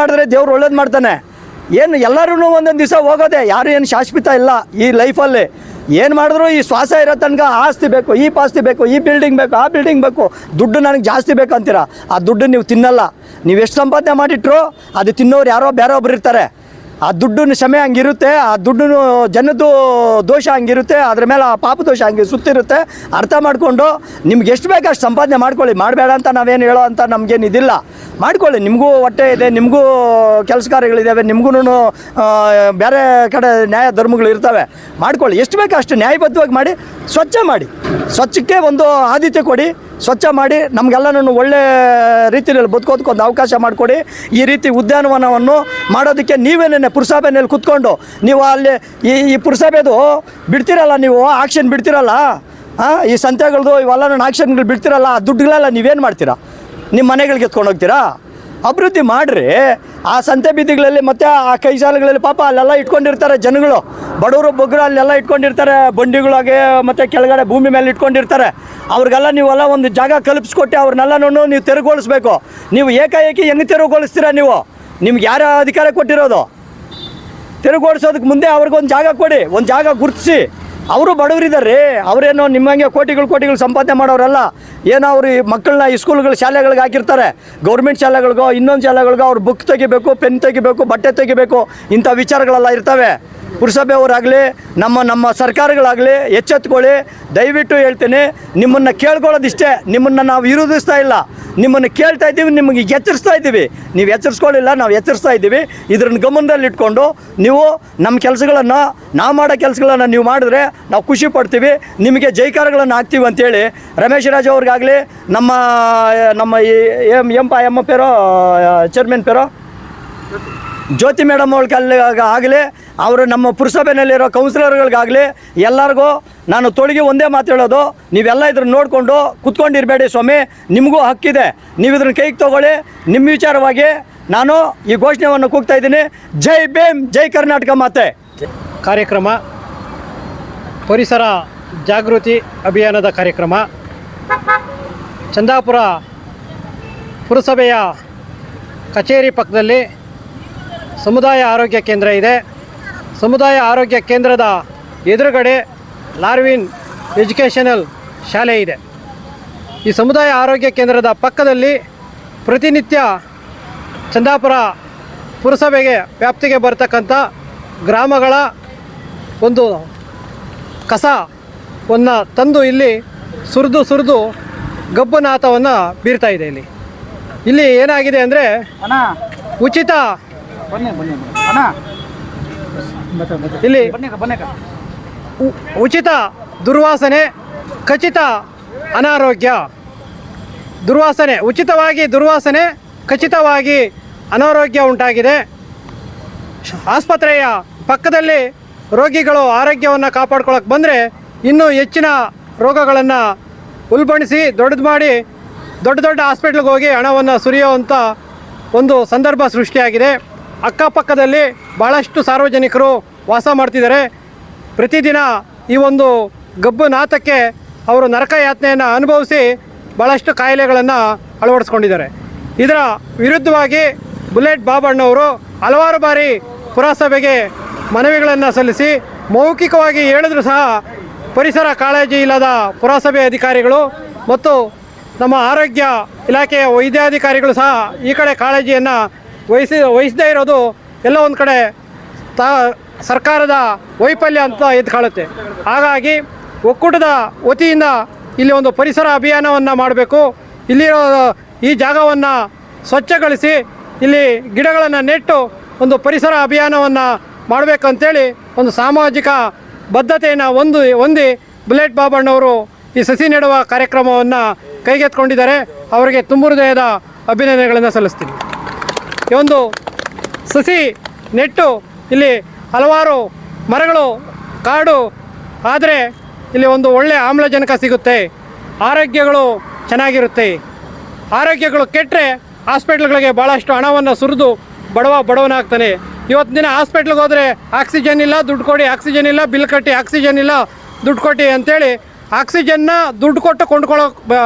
ಮಾಡಿದ್ರೆ ದೇವ್ರು ಒಳ್ಳೇದು ಮಾಡ್ತಾನೆ. ಏನು ಎಲ್ಲರೂ ಒಂದೊಂದು ದಿವಸ ಹೋಗೋದೆ, ಯಾರು ಏನು ಶಾಶ್ವತ ಇಲ್ಲ ಈ ಲೈಫಲ್ಲಿ. ಏನು ಮಾಡಿದ್ರು ಈ ಶ್ವಾಸ ಇರೋ ತನಕ ಆಸ್ತಿ ಬೇಕು, ಈ ಪಾಸ್ತಿ ಬೇಕು, ಈ ಬಿಲ್ಡಿಂಗ್ ಬೇಕು, ಆ ಬಿಲ್ಡಿಂಗ್ ಬೇಕು, ದುಡ್ಡು ನನಗೆ ಜಾಸ್ತಿ ಬೇಕು ಅಂತೀರ. ಆ ದುಡ್ಡು ನೀವು ತಿನ್ನಲ್ಲ. ನೀವು ಎಷ್ಟು ಸಂಪಾದನೆ ಮಾಡಿಟ್ರು ಅದು ತಿನ್ನೋರು ಯಾರೋ ಬೇರೆ ಒಬ್ರು ಇರ್ತಾರೆ. ಆ ದುಡ್ಡು ಕ್ಷಮೆ ಹಂಗಿರುತ್ತೆ, ಆ ದುಡ್ಡು ಜನದ್ದು ದೋಷ ಹಂಗಿರುತ್ತೆ, ಅದ್ರ ಮೇಲೆ ಆ ಪಾಪ ದೋಷ ಹಂಗೆ ಸುತ್ತಿರುತ್ತೆ. ಅರ್ಥ ಮಾಡಿಕೊಂಡು ನಿಮ್ಗೆ ಎಷ್ಟು ಬೇಕು ಅಷ್ಟು ಸಂಪಾದನೆ ಮಾಡ್ಕೊಳ್ಳಿ. ಮಾಡಬೇಡ ಅಂತ ನಾವೇನು ಹೇಳೋ ಅಂತ ನಮಗೇನು ಇದಿಲ್ಲ. ಮಾಡ್ಕೊಳ್ಳಿ, ನಿಮಗೂ ಹೊಟ್ಟೆ ಇದೆ, ನಿಮಗೂ ಕೆಲಸ ಕಾರ್ಯಗಳಿದ್ದಾವೆ, ನಿಮಗೂ ಬೇರೆ ಕಡೆ ನ್ಯಾಯ ಧರ್ಮಗಳು ಇರ್ತವೆ. ಮಾಡ್ಕೊಳ್ಳಿ, ಎಷ್ಟು ಬೇಕು ಅಷ್ಟು ನ್ಯಾಯಬದ್ಧವಾಗಿ ಮಾಡಿ. ಸ್ವಚ್ಛಕ್ಕೆ ಒಂದು ಆದ್ಯತೆ ಕೊಡಿ. ಸ್ವಚ್ಛ ಮಾಡಿ ನಮಗೆಲ್ಲನೂ ಒಳ್ಳೆ ರೀತಿಯಲ್ಲಿ ಬದುಕೋದಕ್ಕೊಂದು ಅವಕಾಶ ಮಾಡಿಕೊಡಿ. ಈ ರೀತಿ ಉದ್ಯಾನವನವನ್ನು ಮಾಡೋದಕ್ಕೆ ನೀವೇನೇ ಪುರಸಭೆಯಲ್ಲಿ ಕೂತ್ಕೊಂಡು ನೀವು ಅಲ್ಲಿ ಈ ಪುರಸಭೆದು ಬಿಡ್ತಿರಲ್ಲ, ನೀವು ಆಕ್ಷನ್ ಬಿಡ್ತಿರಲ್ಲ, ಈ ಸಂತೆಗಳದು ಇವೆಲ್ಲ ಆಕ್ಷನ್ಗಳು ಬಿಡ್ತಿರಲ್ಲ, ಆ ದುಡ್ಡುಗಳೆಲ್ಲ ನೀವೇನು ಮಾಡ್ತೀರಾ? ನಿಮ್ಮ ಮನೆಗಳಿಗೆ ಎತ್ಕೊಂಡು ಹೋಗ್ತೀರಾ? ಅಭಿವೃದ್ಧಿ ಮಾಡಿರಿ. ಆ ಸಂತೆ ಬೀದಿಗಳಲ್ಲಿ ಮತ್ತು ಆ ಕೈ ಸಾಲಗಳಲ್ಲಿ ಪಾಪ ಅಲ್ಲೆಲ್ಲ ಇಟ್ಕೊಂಡಿರ್ತಾರೆ ಜನಗಳು, ಬಡವರು ಬೊಗ್ಗರು ಅಲ್ಲೆಲ್ಲ ಇಟ್ಕೊಂಡಿರ್ತಾರೆ, ಬಂಡಿಗಳಾಗೆ ಮತ್ತು ಕೆಳಗಡೆ ಭೂಮಿ ಮೇಲೆ ಇಟ್ಕೊಂಡಿರ್ತಾರೆ. ಅವ್ರಿಗೆಲ್ಲ ನೀವೆಲ್ಲ ಒಂದು ಜಾಗ ಕಲ್ಪಿಸ್ಕೊಟ್ಟು ಅವ್ರನ್ನೆಲ್ಲನೂ ನೀವು ತೆರವುಗೊಳಿಸ್ಬೇಕು. ನೀವು ಏಕಾಏಕಿ ಹೆಂಗೆ ತೆರವುಗೊಳಿಸ್ತೀರಾ? ನಿಮ್ಗೆ ಯಾರ ಅಧಿಕಾರ ಕೊಟ್ಟಿರೋದು? ತೆರವುಗೊಳಿಸೋದಕ್ಕೆ ಮುಂದೆ ಅವ್ರಿಗೊಂದು ಜಾಗ ಕೊಡಿ, ಒಂದು ಜಾಗ ಗುರುತಿಸಿ. ಅವರು ಬಡವರಿದ್ದಾರೆ, ಅವರೇನೋ ನಿಮ್ಮಂಗೆ ಕೋಟಿಗಳು ಸಂಪಾದನೆ ಮಾಡೋರಲ್ಲ. ಏನೋ ಅವರು ಈ ಮಕ್ಕಳನ್ನ ಈ ಸ್ಕೂಲ್ಗಳು ಶಾಲೆಗಳಿಗೆ ಹಾಕಿರ್ತಾರೆ, ಗೌರ್ಮೆಂಟ್ ಶಾಲೆಗಳಿಗೋ ಇನ್ನೊಂದು ಶಾಲೆಗಳಿಗೋ ಅವ್ರು ಬುಕ್ ತೆಗಿಬೇಕು, ಪೆನ್ ತೆಗಿಬೇಕು, ಬಟ್ಟೆ ತೆಗಿಬೇಕು, ಇಂಥ ವಿಚಾರಗಳೆಲ್ಲ ಇರ್ತವೆ. ಪುರಸಭೆಯವರಾಗಲಿ ನಮ್ಮ ಸರ್ಕಾರಗಳಾಗಲಿ ಎಚ್ಚೆತ್ಕೊಳ್ಳಿ. ದಯವಿಟ್ಟು ಹೇಳ್ತೀನಿ, ನಿಮ್ಮನ್ನು ಕೇಳ್ಕೊಳ್ಳೋದಿಷ್ಟೇ, ನಿಮ್ಮನ್ನು ನಾವು ವಿರೋಧಿಸ್ತಾ ಇಲ್ಲ, ನಿಮ್ಮನ್ನು ಕೇಳ್ತಾ ಇದ್ದೀವಿ, ನಿಮಗೆ ಎಚ್ಚರಿಸ್ತಾ ಇದ್ದೀವಿ. ನೀವು ಎಚ್ಚರಿಸ್ಕೊಳ್ಳಿಲ್ಲ, ನಾವು ಎಚ್ಚರಿಸ್ತಾ ಇದ್ದೀವಿ. ಇದನ್ನು ಗಮನದಲ್ಲಿ ಇಟ್ಕೊಂಡು ನೀವು ನಮ್ಮ ಕೆಲಸಗಳನ್ನು, ನಾವು ಮಾಡೋ ಕೆಲಸಗಳನ್ನು ನೀವು ಮಾಡಿದ್ರೆ ನಾವು ಖುಷಿ ಪಡ್ತೀವಿ, ನಿಮಗೆ ಜೈಕಾರಗಳನ್ನು ಹಾಕ್ತೀವಿ ಅಂತೇಳಿ ರಮೇಶ್ ರಾಜ್ ಅವ್ರಿಗಾಗಲಿ, ನಮ್ಮ ಎಮ್ ಪೇರೋ ಚೇರ್ಮನ್ ಪೇರೋ ಜ್ಯೋತಿ ಮೇಡಮ್ ಆಗಲಿ, ಅವರು ನಮ್ಮ ಪುರಸಭೆಯಲ್ಲಿರೋ ಕೌನ್ಸಿಲರ್ಗಳಿಗಾಗಲಿ ಎಲ್ಲರಿಗೂ ನಾನು ತೊಡಗಿ ಒಂದೇ ಮಾತು ಹೇಳೋದು, ನೀವೆಲ್ಲ ಇದ್ರನ್ನ ನೋಡಿಕೊಂಡು ಕುತ್ಕೊಂಡಿರಬೇಡಿ ಸ್ವಾಮಿ, ನಿಮಗೂ ಹಕ್ಕಿದೆ. ನೀವು ಇದ್ರನ್ನ ಕೈಗೆ ತೊಗೊಳ್ಳಿ. ನಿಮ್ಮ ವಿಚಾರವಾಗಿ ನಾನು ಈ ಘೋಷಣೆಯನ್ನು ಕೂಗ್ತಾ ಇದ್ದೀನಿ. ಜೈ ಭೀಮ್, ಜೈ ಕರ್ನಾಟಕ ಮಾತೆ. ಕಾರ್ಯಕ್ರಮ ಪರಿಸರ ಜಾಗೃತಿ ಅಭಿಯಾನದ ಕಾರ್ಯಕ್ರಮ ಚಂದಾಪುರ ಪುರಸಭೆಯ ಕಚೇರಿ ಪಕ್ಕದಲ್ಲಿ ಸಮುದಾಯ ಆರೋಗ್ಯ ಕೇಂದ್ರ ಇದೆ. ಸಮುದಾಯ ಆರೋಗ್ಯ ಕೇಂದ್ರದ ಎದುರುಗಡೆ ಲಾರ್ವಿನ್ ಎಜುಕೇಷನಲ್ ಶಾಲೆ ಇದೆ. ಈ ಸಮುದಾಯ ಆರೋಗ್ಯ ಕೇಂದ್ರದ ಪಕ್ಕದಲ್ಲಿ ಪ್ರತಿನಿತ್ಯ ಚಂದಾಪುರ ಪುರಸಭೆಗೆ ವ್ಯಾಪ್ತಿಗೆ ಬರ್ತಕ್ಕಂಥ ಗ್ರಾಮಗಳ ಒಂದು ಕಸವನ್ನು ತಂದು ಇಲ್ಲಿ ಸುರಿದು ಗಬ್ಬುನಾಥವನ್ನು ಬೀರ್ತಾ ಇದೆ. ಇಲ್ಲಿ ಏನಾಗಿದೆ ಅಂದರೆ ಉಚಿತ ಇಲ್ಲಿ ಉಚಿತ ದುರ್ವಾಸನೆ, ಖಚಿತ ಅನಾರೋಗ್ಯ. ಉಚಿತವಾಗಿ ದುರ್ವಾಸನೆ, ಖಚಿತವಾಗಿ ಅನಾರೋಗ್ಯ ಉಂಟಾಗಿದೆ. ಆಸ್ಪತ್ರೆಯ ಪಕ್ಕದಲ್ಲಿ ರೋಗಿಗಳು ಆರೋಗ್ಯವನ್ನು ಕಾಪಾಡ್ಕೊಳ್ಳೋಕೆ ಬಂದರೆ ಇನ್ನೂ ಹೆಚ್ಚಿನ ರೋಗಗಳನ್ನು ಉಲ್ಬಣಿಸಿ ದೊಡ್ಡದು ಮಾಡಿ ದೊಡ್ಡ ಹಾಸ್ಪಿಟ್ಲಿಗೆ ಹೋಗಿ ಹಣವನ್ನು ಸುರಿಯುವಂಥ ಒಂದು ಸಂದರ್ಭ ಸೃಷ್ಟಿಯಾಗಿದೆ. ಅಕ್ಕಪಕ್ಕದಲ್ಲಿ ಭಾಳಷ್ಟು ಸಾರ್ವಜನಿಕರು ವಾಸ ಮಾಡ್ತಿದ್ದಾರೆ. ಪ್ರತಿದಿನ ಈ ಒಂದು ಗಬ್ಬು ನಾತಕ್ಕೆ ಅವರು ನರಕ ಯಾತನೆಯನ್ನು ಅನುಭವಿಸಿ ಭಾಳಷ್ಟು ಕಾಯಿಲೆಗಳನ್ನು ಅಳವಡಿಸ್ಕೊಂಡಿದ್ದಾರೆ. ಇದರ ವಿರುದ್ಧವಾಗಿ ಬುಲೆಟ್ ಬಾಬಣ್ಣವರು ಹಲವಾರು ಬಾರಿ ಪುರಸಭೆಗೆ ಮನವಿಗಳನ್ನು ಸಲ್ಲಿಸಿ ಮೌಖಿಕವಾಗಿ ಹೇಳಿದ್ರು ಸಹ ಪರಿಸರ ಕಾಳಜಿ ಇಲ್ಲದ ಪುರಸಭೆ ಅಧಿಕಾರಿಗಳು ಮತ್ತು ನಮ್ಮ ಆರೋಗ್ಯ ಇಲಾಖೆಯ ವೈದ್ಯಾಧಿಕಾರಿಗಳು ಸಹ ಈ ಕಡೆ ಕಾಳಜಿಯನ್ನು ವಹಿಸದೇ ಇರೋದು ಎಲ್ಲ ಒಂದು ಕಡೆ ಸರ್ಕಾರದ ವೈಫಲ್ಯ ಅಂತ ಎದ್ದುಕಾಳುತ್ತೆ. ಹಾಗಾಗಿ ಒಕ್ಕೂಟದ ವತಿಯಿಂದ ಇಲ್ಲಿ ಒಂದು ಪರಿಸರ ಅಭಿಯಾನವನ್ನು ಮಾಡಬೇಕು. ಇಲ್ಲಿರೋ ಈ ಜಾಗವನ್ನು ಸ್ವಚ್ಛಗೊಳಿಸಿ ಇಲ್ಲಿ ಗಿಡಗಳನ್ನು ನೆಟ್ಟು ಒಂದು ಪರಿಸರ ಅಭಿಯಾನವನ್ನು ಮಾಡಬೇಕಂತೇಳಿ ಒಂದು ಸಾಮಾಜಿಕ ಬದ್ಧತೆಯನ್ನು ಹೊಂದಿ ಬುಲೆಟ್ ಬಾಬಣ್ಣವರು ಈ ಸಸಿ ನೆಡುವ ಕಾರ್ಯಕ್ರಮವನ್ನು ಕೈಗೆತ್ತಿಕೊಂಡಿದ್ದಾರೆ. ಅವರಿಗೆ ತುಂಬ ಹೃದಯದ ಅಭಿನಂದನೆಗಳನ್ನು ಸಲ್ಲಿಸ್ತೀನಿ. ಈ ಒಂದು ಸಸಿ ನೆಟ್ಟು ಇಲ್ಲಿ ಹಲವಾರು ಮರಗಳು ಕಾಡು ಆದರೆ ಇಲ್ಲಿ ಒಂದು ಒಳ್ಳೆಯ ಆಮ್ಲಜನಕ ಸಿಗುತ್ತೆ, ಆರೋಗ್ಯಗಳು ಚೆನ್ನಾಗಿರುತ್ತೆ. ಆರೋಗ್ಯಗಳು ಕೆಟ್ಟರೆ ಹಾಸ್ಪಿಟ್ಲ್ಗಳಿಗೆ ಭಾಳಷ್ಟು ಹಣವನ್ನು ಸುರಿದು ಬಡವನಾಗ್ತಾನೆ. ಇವತ್ತು ದಿನ ಹಾಸ್ಪಿಟ್ಲಿಗೆ ಹೋದರೆ ಆಕ್ಸಿಜನ್ ಇಲ್ಲ, ದುಡ್ಡು ಕೊಡಿ, ಆಕ್ಸಿಜನ್ ಇಲ್ಲ, ಬಿಲ್ ಕಟ್ಟಿ, ಆಕ್ಸಿಜನ್ ಇಲ್ಲ, ದುಡ್ಡು ಕೊಟ್ಟು ಅಂಥೇಳಿ ಆಕ್ಸಿಜನ್ನ ದುಡ್ಡು ಕೊಟ್ಟು ಕೊಂಡ್ಕೊಳ್ಳೋ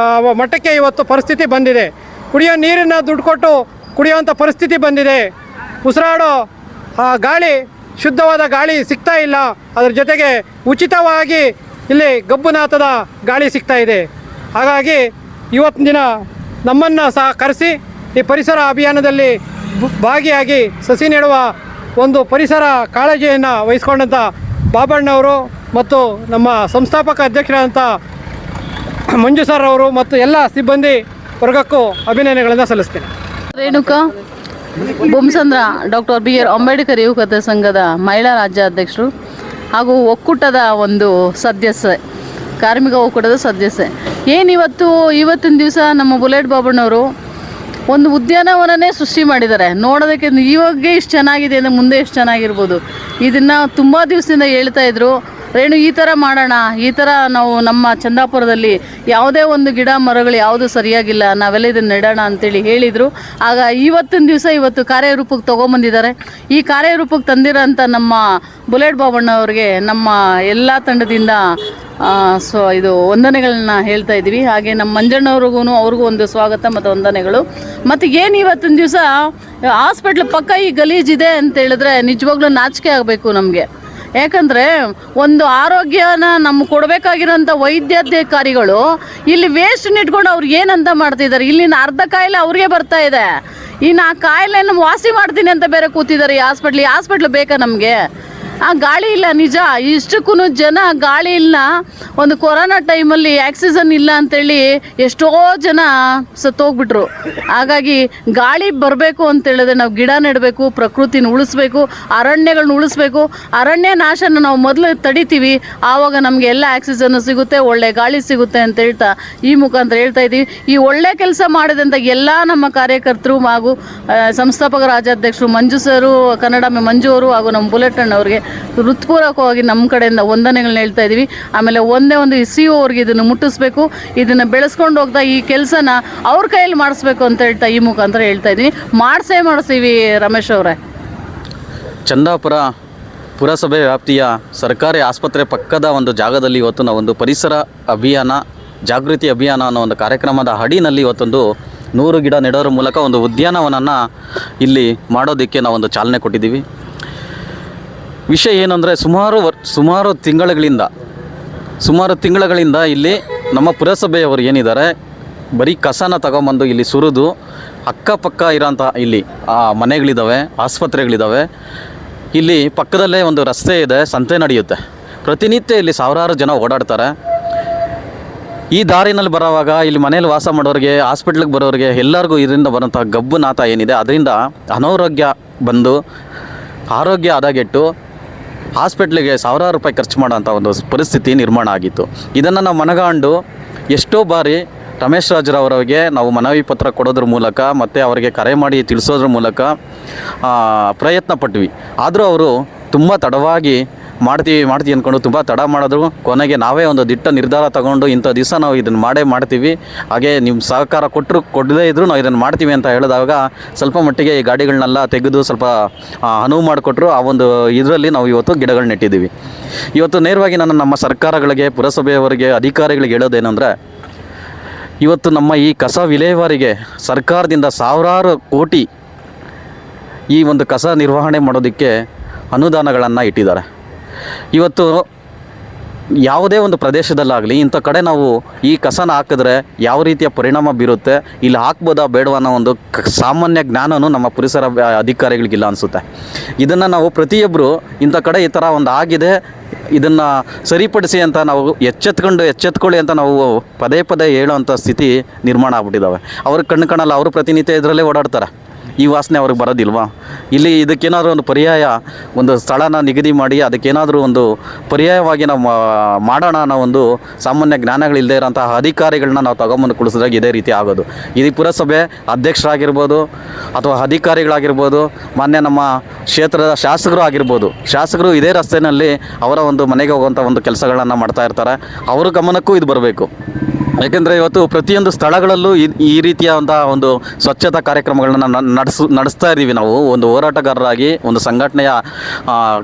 ಮಟ್ಟಕ್ಕೆ ಇವತ್ತು ಪರಿಸ್ಥಿತಿ ಬಂದಿದೆ. ಕುಡಿಯೋ ನೀರನ್ನು ದುಡ್ಡು ಕೊಟ್ಟು ಕುಡಿಯೋವಂಥ ಪರಿಸ್ಥಿತಿ ಬಂದಿದೆ. ಉಸಿರಾಡೋ ಗಾಳಿ, ಶುದ್ಧವಾದ ಗಾಳಿ ಸಿಗ್ತಾ ಇಲ್ಲ. ಅದ್ರ ಜೊತೆಗೆ ಉಚಿತವಾಗಿ ಇಲ್ಲಿ ಗಬ್ಬುನಾಥದ ಗಾಳಿ ಸಿಗ್ತಾ ಇದೆ. ಹಾಗಾಗಿ ಇವತ್ತಿನ ದಿನ ನಮ್ಮನ್ನು ಸಹ ಕರೆಸಿ ಈ ಪರಿಸರ ಅಭಿಯಾನದಲ್ಲಿ ಭಾಗಿಯಾಗಿ ಸಸಿ ನೆಡುವ ಒಂದು ಪರಿಸರ ಕಾಳಜಿಯನ್ನು ವಹಿಸ್ಕೊಂಡಂಥ ಬಾಬಣ್ಣವರು ಮತ್ತು ನಮ್ಮ ಸಂಸ್ಥಾಪಕ ಅಧ್ಯಕ್ಷರಾದಂಥ ಮಂಜು ಸರ್ ಅವರು ಮತ್ತು ಎಲ್ಲ ಸಿಬ್ಬಂದಿ ವರ್ಗಕ್ಕೂ ಅಭಿನಂದನೆಗಳನ್ನು ಸಲ್ಲಿಸ್ತೇನೆ. ರೇಣುಕಾ ಬೊಮ್ಮಸಂದ್ರ ಡಾಕ್ಟರ್ BR ಅಂಬೇಡ್ಕರ್ ಯುವಕತೆ ಸಂಘದ ಮಹಿಳಾ ರಾಜ್ಯಾಧ್ಯಕ್ಷರು ಹಾಗೂ ಒಕ್ಕೂಟದ ಒಂದು ಸದಸ್ಯೆ, ಕಾರ್ಮಿಕ ಒಕ್ಕೂಟದ ಸದಸ್ಯೆ. ಇವತ್ತಿನ ದಿವಸ ನಮ್ಮ ಬುಲೆಟ್ ಬಾಬಣ್ಣವರು ಒಂದು ಉದ್ಯಾನವನನೇ ಸೃಷ್ಟಿ ಮಾಡಿದ್ದಾರೆ. ನೋಡೋದಕ್ಕೆ ಇವಾಗೆ ಇಷ್ಟು ಚೆನ್ನಾಗಿದೆ ಅಂದರೆ ಮುಂದೆ ಎಷ್ಟು ಚೆನ್ನಾಗಿರ್ಬೋದು. ಇದನ್ನು ತುಂಬ ದಿವಸದಿಂದ ಹೇಳ್ತಾ ಇದ್ರು, ರೇಣು ಈ ಥರ ಮಾಡೋಣ, ಈ ಥರ ನಾವು ನಮ್ಮ ಚಂದಾಪುರದಲ್ಲಿ ಯಾವುದೇ ಒಂದು ಗಿಡ ಮರಗಳು ಯಾವುದು ಸರಿಯಾಗಿಲ್ಲ, ನಾವೆಲ್ಲ ಇದನ್ನು ನೆಡೋಣ ಅಂತೇಳಿ ಹೇಳಿದರು. ಆಗ ಇವತ್ತಿನ ದಿವಸ ಇವತ್ತು ಕಾರ್ಯರೂಪಕ್ಕೆ ತೊಗೊಂಬಂದಿದ್ದಾರೆ. ಈ ಕಾರ್ಯರೂಪಕ್ಕೆ ತಂದಿರೋಂಥ ನಮ್ಮ ಬುಲೆಟ್ ಬಾಬಣ್ಣ ಅವ್ರಿಗೆ ನಮ್ಮ ಎಲ್ಲ ತಂಡದಿಂದ ಇದು ವಂದನೆಗಳನ್ನ ಹೇಳ್ತಾ ಇದ್ದೀವಿ. ಹಾಗೆ ನಮ್ಮ ಮಂಜಣ್ಣವ್ರಿಗೂ ಅವ್ರಿಗೂ ಒಂದು ಸ್ವಾಗತ ಮತ್ತು ವಂದನೆಗಳು. ಮತ್ತು ಏನು ಇವತ್ತಿನ ದಿವಸ ಹಾಸ್ಪಿಟ್ಲ್ ಪಕ್ಕ ಈ ಗಲೀಜಿದೆ ಅಂತ ಹೇಳಿದ್ರೆ ನಿಜವಾಗ್ಲೂ ನಾಚಿಕೆ ಆಗಬೇಕು ನಮಗೆ. ಯಾಕಂದರೆ ಒಂದು ಆರೋಗ್ಯನ ನಮ್ಗೆ ಕೊಡಬೇಕಾಗಿರೋಂಥ ವೈದ್ಯಾಧಿಕಾರಿಗಳು ಇಲ್ಲಿ ವೇಸ್ಟ್ ಇಟ್ಕೊಂಡು ಅವ್ರು ಏನಂತ ಮಾಡ್ತಿದ್ದಾರೆ. ಇಲ್ಲಿನ ಅರ್ಧ ಕಾಯಿಲೆ ಅವ್ರಿಗೆ ಬರ್ತಾ ಇದೆ. ಇನ್ನು ಆ ಕಾಯಿಲೆನ ವಾಸಿ ಮಾಡ್ತೀನಿ ಅಂತ ಬೇರೆ ಕೂತಿದ್ದಾರೆ ಈ ಹಾಸ್ಪಿಟ್ಲ್ ಬೇಕಾ ನಮಗೆ? ಆ ಗಾಳಿ ಇಲ್ಲ, ನಿಜ. ಇಷ್ಟಕ್ಕೂ ಜನ ಗಾಳಿ ಇಲ್ಲ. ಒಂದು ಕೊರೋನಾ ಟೈಮಲ್ಲಿ ಆಕ್ಸಿಜನ್ ಇಲ್ಲ ಅಂತೇಳಿ ಎಷ್ಟೋ ಜನ ಸತ್ತೋಗ್ಬಿಟ್ರು. ಹಾಗಾಗಿ ಗಾಳಿ ಬರಬೇಕು ಅಂತೇಳಿದ್ರೆ ನಾವು ಗಿಡ ನೆಡಬೇಕು, ಪ್ರಕೃತಿನ ಉಳಿಸ್ಬೇಕು, ಅರಣ್ಯಗಳನ್ನ ಉಳಿಸ್ಬೇಕು. ಅರಣ್ಯ ನಾಶನ ನಾವು ಮೊದಲು ತಡಿತೀವಿ, ಆವಾಗ ನಮಗೆ ಎಲ್ಲ ಆಕ್ಸಿಜನ್ನು ಸಿಗುತ್ತೆ, ಒಳ್ಳೆ ಗಾಳಿ ಸಿಗುತ್ತೆ ಅಂತ ಹೇಳ್ತಾ ಈ ಮುಖಾಂತರ ಹೇಳ್ತಾ ಇದ್ದೀವಿ. ಈ ಒಳ್ಳೆ ಕೆಲಸ ಮಾಡಿದಂಥ ಎಲ್ಲ ನಮ್ಮ ಕಾರ್ಯಕರ್ತರು ಹಾಗೂ ಸಂಸ್ಥಾಪಕ ರಾಜ್ಯಾಧ್ಯಕ್ಷರು ಮಂಜು ಸರು, ಕನ್ನಡ ಮಂಜು ಅವರು ಹಾಗೂ ನಮ್ಮ ಬುಲೆಟ್ ಅಣ್ಣವ್ರಿಗೆ ಹೃತ್ಪೂರ್ವಕವಾಗಿ ನಮ್ಮ ಕಡೆಯಿಂದ ವಂದನೆಗಳನ್ನ ಹೇಳ್ತಾ ಇದ್ದೀವಿ. ಆಮೇಲೆ ಒಂದೇ ಒಂದು CO ಅವ್ರಿಗೆ ಇದನ್ನು ಮುಟ್ಟಿಸ್ಬೇಕು, ಇದನ್ನು ಬೆಳೆಸ್ಕೊಂಡು ಹೋಗ್ತಾ ಈ ಕೆಲಸನ ಅವ್ರ ಕೈಯಲ್ಲಿ ಮಾಡಿಸ್ಬೇಕು ಅಂತ ಹೇಳ್ತಾ ಈ ಮುಖಾಂತರ ಹೇಳ್ತಾ ಇದ್ದೀನಿ. ಮಾಡಿಸ್ತೀವಿ ರಮೇಶ್ ಅವರೇ. ಚಂದಾಪುರ ಪುರಸಭೆ ವ್ಯಾಪ್ತಿಯ ಸರ್ಕಾರಿ ಆಸ್ಪತ್ರೆ ಪಕ್ಕದ ಒಂದು ಜಾಗದಲ್ಲಿ ಇವತ್ತು ನಾವೊಂದು ಪರಿಸರ ಅಭಿಯಾನ, ಜಾಗೃತಿ ಅಭಿಯಾನ ಅನ್ನೋ ಒಂದು ಕಾರ್ಯಕ್ರಮದ ಅಡಿನಲ್ಲಿ ಇವತ್ತೊಂದು 100 ಗಿಡ ನೆಡೋರ ಮೂಲಕ ಒಂದು ಉದ್ಯಾನವನನ್ನು ಇಲ್ಲಿ ಮಾಡೋದಕ್ಕೆ ನಾವೊಂದು ಚಾಲನೆ ಕೊಟ್ಟಿದ್ದೀವಿ. ವಿಷಯ ಏನಂದರೆ ಸುಮಾರು ತಿಂಗಳುಗಳಿಂದ ಇಲ್ಲಿ ನಮ್ಮ ಪುರಸಭೆಯವರು ಏನಿದ್ದಾರೆ ಬರೀ ಕಸನ ತಗೊಂಬಂದು ಇಲ್ಲಿ ಸುರಿದು ಅಕ್ಕಪಕ್ಕ ಇರೋಂಥ ಇಲ್ಲಿ ಮನೆಗಳಿದ್ದಾವೆ, ಆಸ್ಪತ್ರೆಗಳಿದ್ದಾವೆ. ಇಲ್ಲಿ ಪಕ್ಕದಲ್ಲೇ ಒಂದು ರಸ್ತೆ ಇದೆ, ಸಂತೆ ನಡೆಯುತ್ತೆ. ಪ್ರತಿನಿತ್ಯ ಇಲ್ಲಿ ಸಾವಿರಾರು ಜನ ಓಡಾಡ್ತಾರೆ. ಈ ದಾರಿನಲ್ಲಿ ಬರೋವಾಗ ಇಲ್ಲಿ ಮನೇಲಿ ವಾಸ ಮಾಡೋರಿಗೆ, ಹಾಸ್ಪಿಟ್ಲಿಗೆ ಬರೋರಿಗೆ ಎಲ್ಲರಿಗೂ ಇದರಿಂದ ಬರೋಂಥ ಗಬ್ಬು ನಾತ ಏನಿದೆ ಅದರಿಂದ ಅನಾರೋಗ್ಯ ಬಂದು ಆರೋಗ್ಯ ಹದಗೆಟ್ಟು ಹಾಸ್ಪಿಟ್ಲಿಗೆ ಸಾವಿರಾರು ರೂಪಾಯಿ ಖರ್ಚು ಮಾಡೋಂಥ ಒಂದು ಪರಿಸ್ಥಿತಿ ನಿರ್ಮಾಣ ಆಗಿತ್ತು. ಇದನ್ನು ನಾವು ಮನಗಂಡು ಎಷ್ಟೋ ಬಾರಿ ರಮೇಶ್ ರಾಜ್ರವರಿಗೆ ನಾವು ಮನವಿ ಪತ್ರ ಕೊಡೋದ್ರ ಮೂಲಕ ಮತ್ತು ಅವರಿಗೆ ಕರೆ ಮಾಡಿ ತಿಳಿಸೋದ್ರ ಮೂಲಕ ಪ್ರಯತ್ನ ಪಟ್ವಿ. ಆದರೂ ಅವರು ತುಂಬ ತಡವಾಗಿ ಮಾಡ್ತೀವಿ ಅಂದ್ಕೊಂಡು ತುಂಬ ತಡ ಮಾಡಿದ್ರು. ಕೊನೆಗೆ ನಾವೇ ಒಂದು ದಿಟ್ಟ ನಿರ್ಧಾರ ತಗೊಂಡು ಇಂಥ ದಿವಸ ನಾವು ಇದನ್ನು ಮಾಡ್ತೀವಿ, ಹಾಗೆ ನಿಮ್ಮ ಸಹಕಾರ ಕೊಡದೇ ಇದ್ದರೂ ನಾವು ಇದನ್ನು ಮಾಡ್ತೀವಿ ಅಂತ ಹೇಳಿದಾಗ ಸ್ವಲ್ಪ ಮಟ್ಟಿಗೆ ಈ ಗಾಡಿಗಳನ್ನೆಲ್ಲ ತೆಗೆದು ಸ್ವಲ್ಪ ಅನುವು ಮಾಡಿಕೊಟ್ರು. ಆ ಒಂದು ಇದರಲ್ಲಿ ನಾವು ಇವತ್ತು ಗಿಡಗಳು ನೆಟ್ಟಿದ್ದೀವಿ. ಇವತ್ತು ನೇರವಾಗಿ ನಾನು ನಮ್ಮ ಸರ್ಕಾರಗಳಿಗೆ, ಪುರಸಭೆಯವರಿಗೆ, ಅಧಿಕಾರಿಗಳಿಗೆ ಹೇಳೋದೇನೆಂದರೆ, ಇವತ್ತು ನಮ್ಮ ಈ ಕಸ ವಿಲೇವಾರಿಗೆ ಸರ್ಕಾರದಿಂದ ಸಾವಿರಾರು ಕೋಟಿ ಈ ಒಂದು ಕಸ ನಿರ್ವಹಣೆ ಮಾಡೋದಕ್ಕೆ ಅನುದಾನಗಳನ್ನು ಇಟ್ಟಿದ್ದಾರೆ. ಇವತ್ತು ಯಾವುದೇ ಒಂದು ಪ್ರದೇಶದಲ್ಲಾಗಲಿ ಇಂಥ ಕಡೆ ನಾವು ಈ ಕಸನ ಹಾಕಿದ್ರೆ ಯಾವ ರೀತಿಯ ಪರಿಣಾಮ ಬೀರುತ್ತೆ, ಇಲ್ಲಿ ಹಾಕ್ಬೋದಾ ಬೇಡವಾ ಅನ್ನೋ ಒಂದು ಸಾಮಾನ್ಯ ಜ್ಞಾನವೂ ನಮ್ಮ ಪರಿಸರ ಅಧಿಕಾರಿಗಳಿಗಿಲ್ಲ ಅನಿಸುತ್ತೆ. ಇದನ್ನು ನಾವು ಪ್ರತಿಯೊಬ್ಬರು ಇಂಥ ಕಡೆ ಈ ಥರ ಒಂದು ಆಗಿದೆ, ಇದನ್ನು ಸರಿಪಡಿಸಿ ಅಂತ ನಾವು ಎಚ್ಚೆತ್ಕೊಳ್ಳಿ ಅಂತ ನಾವು ಪದೇ ಪದೇ ಹೇಳೋವಂಥ ಸ್ಥಿತಿ ನಿರ್ಮಾಣ ಆಗ್ಬಿಟ್ಟಿದ್ದಾವೆ. ಅವ್ರಿಗೆ ಕಣ್ಣು ಕಾಣಲ್ಲ, ಅವರು ಪ್ರತಿನಿತ್ಯ ಇದರಲ್ಲೇ ಓಡಾಡ್ತಾರೆ. ಈ ವಾಸನೆ ಅವ್ರಿಗೆ ಬರೋದಿಲ್ವಾ? ಇಲ್ಲಿ ಇದಕ್ಕೇನಾದರೂ ಒಂದು ಪರ್ಯಾಯ ಒಂದು ಸ್ಥಳನ ನಿಗದಿ ಮಾಡಿ ಅದಕ್ಕೇನಾದರೂ ಒಂದು ಪರ್ಯಾಯವಾಗಿ ನಾವು ಮಾಡೋಣ ಅನ್ನೋ ಒಂದು ಸಾಮಾನ್ಯ ಜ್ಞಾನಗಳಿಲ್ಲದೆ ಇರೋಂತಹ ಅಧಿಕಾರಿಗಳನ್ನ ನಾವು ತಗೊಂಬಂದು ಕುಳಿಸಿದಾಗ ಇದೇ ರೀತಿ ಆಗೋದು. ಇದು ಪುರಸಭೆ ಅಧ್ಯಕ್ಷರಾಗಿರ್ಬೋದು ಅಥವಾ ಅಧಿಕಾರಿಗಳಾಗಿರ್ಬೋದು, ಮಾನ್ಯ ನಮ್ಮ ಕ್ಷೇತ್ರದ ಶಾಸಕರು ಆಗಿರ್ಬೋದು, ಶಾಸಕರು ಇದೇ ರಸ್ತೆಯಲ್ಲಿ ಅವರ ಒಂದು ಮನೆಗೆ ಹೋಗುವಂಥ ಒಂದು ಕೆಲಸಗಳನ್ನು ಮಾಡ್ತಾ ಇರ್ತಾರೆ. ಅವ್ರ ಗಮನಕ್ಕೂ ಇದು ಬರಬೇಕು. ಯಾಕೆಂದರೆ ಇವತ್ತು ಪ್ರತಿಯೊಂದು ಸ್ಥಳಗಳಲ್ಲೂ ಈ ರೀತಿಯಾದಂಥ ಒಂದು ಸ್ವಚ್ಛತಾ ಕಾರ್ಯಕ್ರಮಗಳನ್ನ ನಡೆಸ್ತಾ ಇದ್ದೀವಿ. ನಾವು ಒಂದು ಹೋರಾಟಗಾರರಾಗಿ ಒಂದು ಸಂಘಟನೆಯ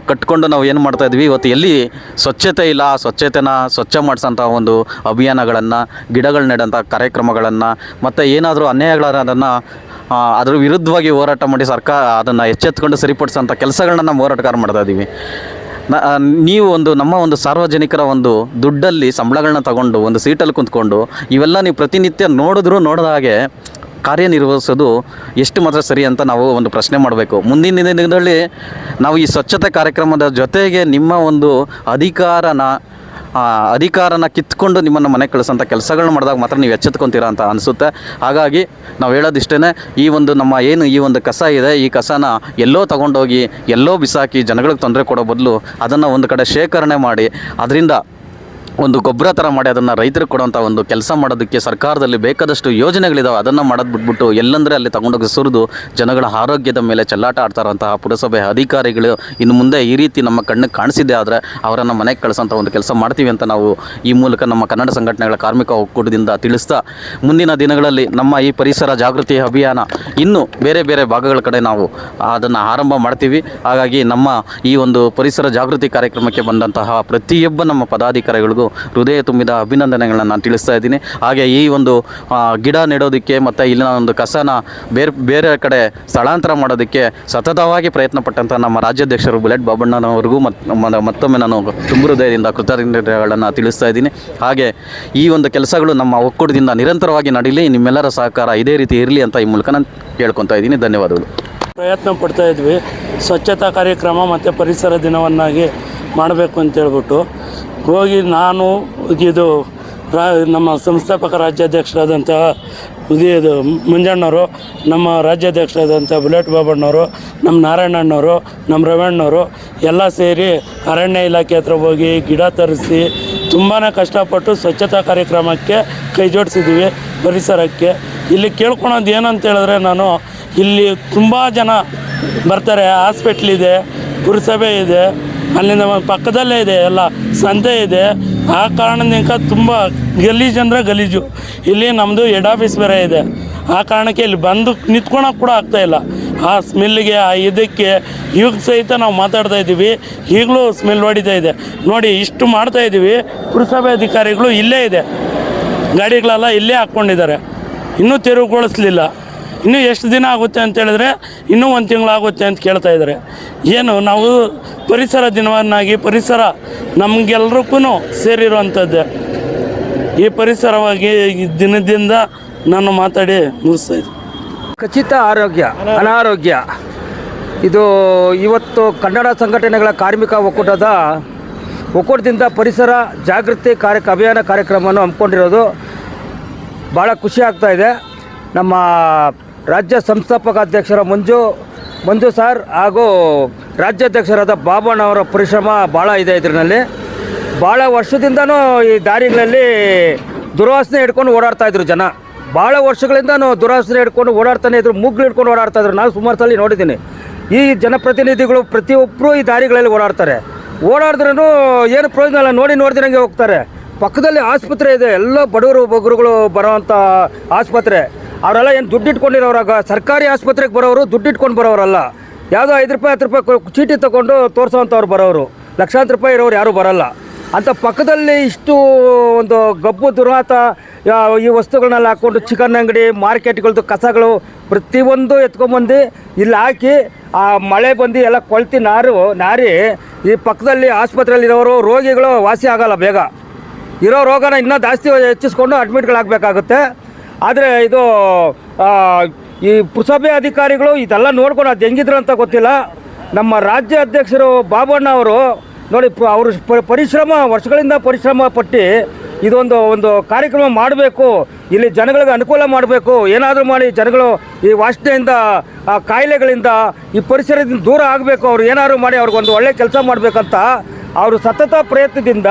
ಕಟ್ಕೊಂಡು ನಾವು ಏನು ಮಾಡ್ತಾ ಇದ್ವಿ, ಇವತ್ತು ಎಲ್ಲಿ ಸ್ವಚ್ಛತೆ ಇಲ್ಲ ಆ ಸ್ವಚ್ಛತೆನ ಸ್ವಚ್ಛ ಮಾಡಿಸೋಂಥ ಒಂದು ಅಭಿಯಾನಗಳನ್ನು, ಗಿಡಗಳು ನೆಡೋಂಥ ಕಾರ್ಯಕ್ರಮಗಳನ್ನು, ಮತ್ತು ಏನಾದರೂ ಅನ್ಯಾಯಗಳನ್ನ ಅದ್ರ ವಿರುದ್ಧವಾಗಿ ಹೋರಾಟ ಮಾಡಿ ಸರ್ಕಾರ ಅದನ್ನು ಎಚ್ಚೆತ್ಕೊಂಡು ಸರಿಪಡಿಸೋಂಥ ಕೆಲಸಗಳನ್ನ ನಮ್ಮ ಹೋರಾಟಗಾರ ಮಾಡ್ತಾ ಇದ್ದೀವಿ. ನೀವು ನಮ್ಮ ಒಂದು ಸಾರ್ವಜನಿಕರ ಒಂದು ದುಡ್ಡಲ್ಲಿ ಸಂಬಳಗಳನ್ನ ತಗೊಂಡು ಒಂದು ಸೀಟಲ್ಲಿ ಕುಂತ್ಕೊಂಡು ಇವೆಲ್ಲ ನೀವು ಪ್ರತಿನಿತ್ಯ ನೋಡಿದ ಹಾಗೆ ಕಾರ್ಯನಿರ್ವಹಿಸೋದು ಎಷ್ಟು ಮಾತ್ರ ಸರಿ ಅಂತ ನಾವು ಒಂದು ಪ್ರಶ್ನೆ ಮಾಡಬೇಕು. ಮುಂದಿನ ದಿನದಲ್ಲಿ ನಾವು ಈ ಸ್ವಚ್ಛತೆ ಕಾರ್ಯಕ್ರಮದ ಜೊತೆಗೆ ನಿಮ್ಮ ಒಂದು ಅಧಿಕಾರನ ಕಿತ್ಕೊಂಡು ನಿಮ್ಮನ್ನು ಮನೆಗೆ ಕಳಿಸೋಂಥ ಕೆಲಸಗಳನ್ನ ಮಾಡಿದಾಗ ಮಾತ್ರ ನೀವು ಎಚ್ಚೆತ್ಕೊತೀರಾ ಅಂತ ಅನಿಸುತ್ತೆ. ಹಾಗಾಗಿ ನಾವು ಹೇಳೋದಿಷ್ಟೇ, ಈ ಒಂದು ನಮ್ಮ ಏನು ಈ ಒಂದು ಕಸ ಇದೆ, ಈ ಕಸನ ಎಲ್ಲೋ ತೊಗೊಂಡೋಗಿ ಎಲ್ಲೋ ಬಿಸಾಕಿ ಜನಗಳಿಗೆ ತೊಂದರೆ ಕೊಡೋ ಬದಲು ಅದನ್ನು ಒಂದು ಕಡೆ ಶೇಖರಣೆ ಮಾಡಿ ಅದರಿಂದ ಒಂದು ಗೊಬ್ಬರ ಥರ ಮಾಡಿ ಅದನ್ನು ರೈತರಿಗೆ ಕೊಡೋಂಥ ಒಂದು ಕೆಲಸ ಮಾಡೋದಕ್ಕೆ ಸರ್ಕಾರದಲ್ಲಿ ಬೇಕಾದಷ್ಟು ಯೋಜನೆಗಳಿದ್ದಾವೆ. ಅದನ್ನು ಮಾಡೋದು ಬಿಟ್ಬಿಟ್ಟು ಎಲ್ಲಂದರೆ ಅಲ್ಲಿ ತಗೊಂಡೋಗಿ ಸುರಿದು ಜನಗಳ ಆರೋಗ್ಯದ ಮೇಲೆ ಚೆಲ್ಲಾಟ ಆಡ್ತಾ ಇರೋಂತಹ ಪುರಸಭೆ ಅಧಿಕಾರಿಗಳು ಇನ್ನು ಮುಂದೆ ಈ ರೀತಿ ನಮ್ಮ ಕಣ್ಣಿಗೆ ಕಾಣಿಸಿದೆ ಆದರೆ ಅವರನ್ನು ಮನೆಗೆ ಕಳಿಸೋಂಥ ಒಂದು ಕೆಲಸ ಮಾಡ್ತೀವಿ ಅಂತ ನಾವು ಈ ಮೂಲಕ ನಮ್ಮ ಕನ್ನಡ ಸಂಘಟನೆಗಳ ಕಾರ್ಮಿಕ ಒಕ್ಕೂಟದಿಂದ ತಿಳಿಸ್ತಾ, ಮುಂದಿನ ದಿನಗಳಲ್ಲಿ ನಮ್ಮ ಈ ಪರಿಸರ ಜಾಗೃತಿ ಅಭಿಯಾನ ಇನ್ನೂ ಬೇರೆ ಬೇರೆ ಭಾಗಗಳ ಕಡೆ ನಾವು ಅದನ್ನು ಆರಂಭ ಮಾಡ್ತೀವಿ. ಹಾಗಾಗಿ ನಮ್ಮ ಈ ಒಂದು ಪರಿಸರ ಜಾಗೃತಿ ಕಾರ್ಯಕ್ರಮಕ್ಕೆ ಬಂದಂತಹ ಪ್ರತಿಯೊಬ್ಬ ನಮ್ಮ ಪದಾಧಿಕಾರಿಗಳಿಗೂ ಹೃದಯ ತುಂಬಿದ ಅಭಿನಂದನೆಗಳನ್ನು ನಾನು ತಿಳಿಸ್ತಾ ಇದ್ದೀನಿ. ಹಾಗೆ ಈ ಒಂದು ಗಿಡ ನೆಡೋದಕ್ಕೆ ಮತ್ತು ಇಲ್ಲಿನ ಒಂದು ಕಸನ ಬೇರೆ ಕಡೆ ಸ್ಥಳಾಂತರ ಮಾಡೋದಕ್ಕೆ ಸತತವಾಗಿ ಪ್ರಯತ್ನ ಪಟ್ಟಂಥ ನಮ್ಮ ರಾಜ್ಯಾಧ್ಯಕ್ಷರು ಬುಲೆಟ್ ಬಾಬಣ್ಣನವರಿಗೂ ಮತ್ತೊಮ್ಮೆ ನಾನು ತುಂಬ ಹೃದಯದಿಂದ ಕೃತಜ್ಞತೆಗಳನ್ನು ತಿಳಿಸ್ತಾ ಇದ್ದೀನಿ. ಹಾಗೆ ಈ ಒಂದು ಕೆಲಸಗಳು ನಮ್ಮ ಒಕ್ಕೂಟದಿಂದ ನಿರಂತರವಾಗಿ ನಡೀಲಿ, ನಿಮ್ಮೆಲ್ಲರ ಸಹಕಾರ ಇದೇ ರೀತಿ ಇರಲಿ ಅಂತ ಈ ಮೂಲಕ ನಾನು ಕೇಳ್ಕೊತಾ ಇದ್ದೀನಿ. ಧನ್ಯವಾದಗಳು. ಪ್ರಯತ್ನ ಪಡ್ತಾ ಇದ್ವಿ ಸ್ವಚ್ಛತಾ ಕಾರ್ಯಕ್ರಮ ಮತ್ತು ಪರಿಸರ ದಿನವನ್ನಾಗಿ ಮಾಡಬೇಕು ಅಂತೇಳ್ಬಿಟ್ಟು ಹೋಗಿ ನಾನು ಇದು ನಮ್ಮ ಸಂಸ್ಥಾಪಕ ರಾಜ್ಯಾಧ್ಯಕ್ಷರಾದಂತಹ ಇದು ಮಂಜಣ್ಣವರು, ನಮ್ಮ ರಾಜ್ಯಾಧ್ಯಕ್ಷರಾದಂಥ ಬುಲೆಟ್ ಬಾಬಣ್ಣವರು, ನಮ್ಮ ನಾರಾಯಣಣ್ಣವರು, ನಮ್ಮ ರವಣ್ಣವರು ಎಲ್ಲ ಸೇರಿ ಅರಣ್ಯ ಇಲಾಖೆ ಹತ್ರ ಹೋಗಿ ಗಿಡ ತರಿಸಿ ತುಂಬಾ ಕಷ್ಟಪಟ್ಟು ಸ್ವಚ್ಛತಾ ಕಾರ್ಯಕ್ರಮಕ್ಕೆ ಕೈ ಜೋಡಿಸಿದ್ದೀವಿ. ಪರಿಸರಕ್ಕೆ ಇಲ್ಲಿ ಕೇಳ್ಕೊಳೋದು ಏನಂತ ಹೇಳಿದ್ರೆ, ನಾನು ಇಲ್ಲಿ ತುಂಬ ಜನ ಬರ್ತಾರೆ, ಹಾಸ್ಪಿಟ್ಲಿದೆ, ಪುರಸಭೆ ಇದೆ, ಅಲ್ಲಿಂದ ಪಕ್ಕದಲ್ಲೇ ಇದೆ, ಎಲ್ಲ ಸಂತೆ ಇದೆ. ಆ ಕಾರಣದಿಂದ ತುಂಬ ಗಲೀಜು ಅಂದರೆ ಗಲೀಜು. ಇಲ್ಲಿ ನಮ್ಮದು ಹೆಡ್ ಆಫೀಸ್ ಬೇರೆ ಇದೆ. ಆ ಕಾರಣಕ್ಕೆ ಇಲ್ಲಿ ಬಂದು ನಿಂತ್ಕೊಳಕ್ಕೆ ಕೂಡ ಆಗ್ತಾಯಿಲ್ಲ. ಆ ಸ್ಮೆಲ್ಗೆ, ಆ ಇದಕ್ಕೆ ಈಗ ಸಹಿತ ನಾವು ಮಾತಾಡ್ತಾ ಇದ್ದೀವಿ, ಈಗಲೂ ಸ್ಮೆಲ್ ಹೊಡಿತಾ ಇದೆ. ನೋಡಿ, ಇಷ್ಟು ಮಾಡ್ತಾಯಿದ್ದೀವಿ. ಪುರಸಭೆ ಅಧಿಕಾರಿಗಳು ಇಲ್ಲೇ ಇದೆ, ಗಾಡಿಗಳೆಲ್ಲ ಇಲ್ಲೇ ಹಾಕ್ಕೊಂಡಿದ್ದಾರೆ, ಇನ್ನೂ ತೆರವುಗೊಳಿಸ್ಲಿಲ್ಲ. ಇನ್ನೂ ಎಷ್ಟು ದಿನ ಆಗುತ್ತೆ ಅಂತ ಹೇಳಿದ್ರೆ ಇನ್ನೂ 1 ತಿಂಗಳಾಗುತ್ತೆ ಅಂತ ಕೇಳ್ತಾ ಇದ್ದಾರೆ. ಏನು ನಾವು ಪರಿಸರ ದಿನವನ್ನಾಗಿ, ಪರಿಸರ ನಮಗೆಲ್ರಿಗೂ ಸೇರಿರುವಂಥದ್ದೇ. ಈ ಪರಿಸರವಾಗಿ ಈ ದಿನದಿಂದ ನಾನು ಮಾತಾಡಿ ಮುಗಿಸ್ತಾ ಇದ್ದೀನಿ. ಖಚಿತ ಆರೋಗ್ಯ ಅನಾರೋಗ್ಯ ಇದು ಇವತ್ತು ಕನ್ನಡ ಸಂಘಟನೆಗಳ ಕಾರ್ಮಿಕ ಒಕ್ಕೂಟದಿಂದ ಪರಿಸರ ಜಾಗೃತಿ ಅಭಿಯಾನ ಕಾರ್ಯಕ್ರಮವನ್ನು ಹಮ್ಮಿಕೊಂಡಿರೋದು ಭಾಳ ಖುಷಿ ಆಗ್ತಾಯಿದೆ. ನಮ್ಮ ರಾಜ್ಯ ಸಂಸ್ಥಾಪಕ ಅಧ್ಯಕ್ಷರ ಮಂಜು ಸರ್ ಹಾಗೂ ರಾಜ್ಯಾಧ್ಯಕ್ಷರಾದ ಬಾಬಣ್ಣವರ ಪರಿಶ್ರಮ ಭಾಳ ಇದೆ. ಇದರಲ್ಲಿ ಭಾಳ ವರ್ಷದಿಂದನೂ ಈ ದಾರಿಗಳಲ್ಲಿ ದುರ್ವಾಸನೆ ಹಿಡ್ಕೊಂಡು ಓಡಾಡ್ತಾ ಇದ್ರು ಜನ. ಭಾಳ ವರ್ಷಗಳಿಂದ ದುರ್ವಾಸನೆ ಹಿಡ್ಕೊಂಡು ಓಡಾಡ್ತಾನೆ ಇದ್ರು, ಮುಗ್ಳು ಹಿಡ್ಕೊಂಡು ಓಡಾಡ್ತಾ ಇದ್ರು. ನಾನು ಸುಮಾರು ಸಲ ನೋಡಿದ್ದೀನಿ. ಈ ಜನಪ್ರತಿನಿಧಿಗಳು ಪ್ರತಿಯೊಬ್ಬರು ಈ ದಾರಿಗಳಲ್ಲಿ ಓಡಾಡ್ತಾರೆ. ಓಡಾಡಿದ್ರೂ ಏನು ಪ್ರಯೋಜನ ಇಲ್ಲ, ನೋಡಿದಂಗೆ ಹೋಗ್ತಾರೆ. ಪಕ್ಕದಲ್ಲಿ ಆಸ್ಪತ್ರೆ ಇದೆ, ಎಲ್ಲ ಬಡವರು ಬಗ್ಗರುಗಳು ಬರೋವಂಥ ಆಸ್ಪತ್ರೆ. ಅವರೆಲ್ಲ ಏನು ದುಡ್ಡು ಇಟ್ಕೊಂಡಿರೋರಾಗ ಸರ್ಕಾರಿ ಆಸ್ಪತ್ರೆಗೆ ಬರೋರು ದುಡ್ಡು ಇಟ್ಕೊಂಡು ಬರೋರಲ್ಲ. ಯಾವುದೋ 5 ರೂಪಾಯಿ 10 ರೂಪಾಯಿ ಚೀಟಿ ತೊಗೊಂಡು ತೋರಿಸೋವಂಥವ್ರು ಬರೋರು. ಲಕ್ಷಾಂತರ ರೂಪಾಯಿ ಇರೋರು ಯಾರೂ ಬರೋಲ್ಲ. ಅಂಥ ಪಕ್ಕದಲ್ಲಿ ಇಷ್ಟು ಒಂದು ಗಬ್ಬು ದುರ್ವಾತ ಈ ವಸ್ತುಗಳನ್ನೆಲ್ಲ ಹಾಕ್ಕೊಂಡು ಚಿಕನ್ ಅಂಗಡಿ, ಮಾರ್ಕೆಟ್ಗಳದ್ದು ಕಸಗಳು ಪ್ರತಿಯೊಂದು ಎತ್ಕೊಂಬಂದು ಇಲ್ಲಿ ಹಾಕಿ ಆ ಮಳೆ ಬಂದು ಎಲ್ಲ ಕೊಳ್ತಿ ನಾರಿ ಈ ಪಕ್ಕದಲ್ಲಿ ಆಸ್ಪತ್ರೆಯಲ್ಲಿರೋರು ರೋಗಿಗಳು ವಾಸಿ ಆಗೋಲ್ಲ. ಬೇಗ ಇರೋ ರೋಗನ ಇನ್ನೂ ಜಾಸ್ತಿ ಹೆಚ್ಚಿಸ್ಕೊಂಡು ಅಡ್ಮಿಟ್ಗಳಾಗಬೇಕಾಗುತ್ತೆ. ಆದರೆ ಇದು ಈ ಪುರಸಭೆ ಅಧಿಕಾರಿಗಳು ಇದೆಲ್ಲ ನೋಡ್ಕೊಂಡು ಅದು ಹೆಂಗಿದ್ರು ಅಂತ ಗೊತ್ತಿಲ್ಲ. ನಮ್ಮ ರಾಜ್ಯ ಅಧ್ಯಕ್ಷರು ಬಾಬಣ್ಣ ಅವರು ನೋಡಿ, ಅವರು ವರ್ಷಗಳಿಂದ ಪರಿಶ್ರಮ ಪಟ್ಟು ಒಂದು ಕಾರ್ಯಕ್ರಮ ಮಾಡಬೇಕು, ಇಲ್ಲಿ ಜನಗಳಿಗೆ ಅನುಕೂಲ ಮಾಡಬೇಕು, ಏನಾದರೂ ಮಾಡಿ ಜನಗಳು ಈ ವಾಸನೆಯಿಂದ ಕಾಯಿಲೆಗಳಿಂದ ಈ ಪರಿಸರದಿಂದ ದೂರ ಆಗಬೇಕು, ಅವ್ರು ಏನಾದರೂ ಮಾಡಿ ಅವ್ರಿಗೊಂದು ಒಳ್ಳೆ ಕೆಲಸ ಮಾಡಬೇಕಂತ ಅವರು ಸತತ ಪ್ರಯತ್ನದಿಂದ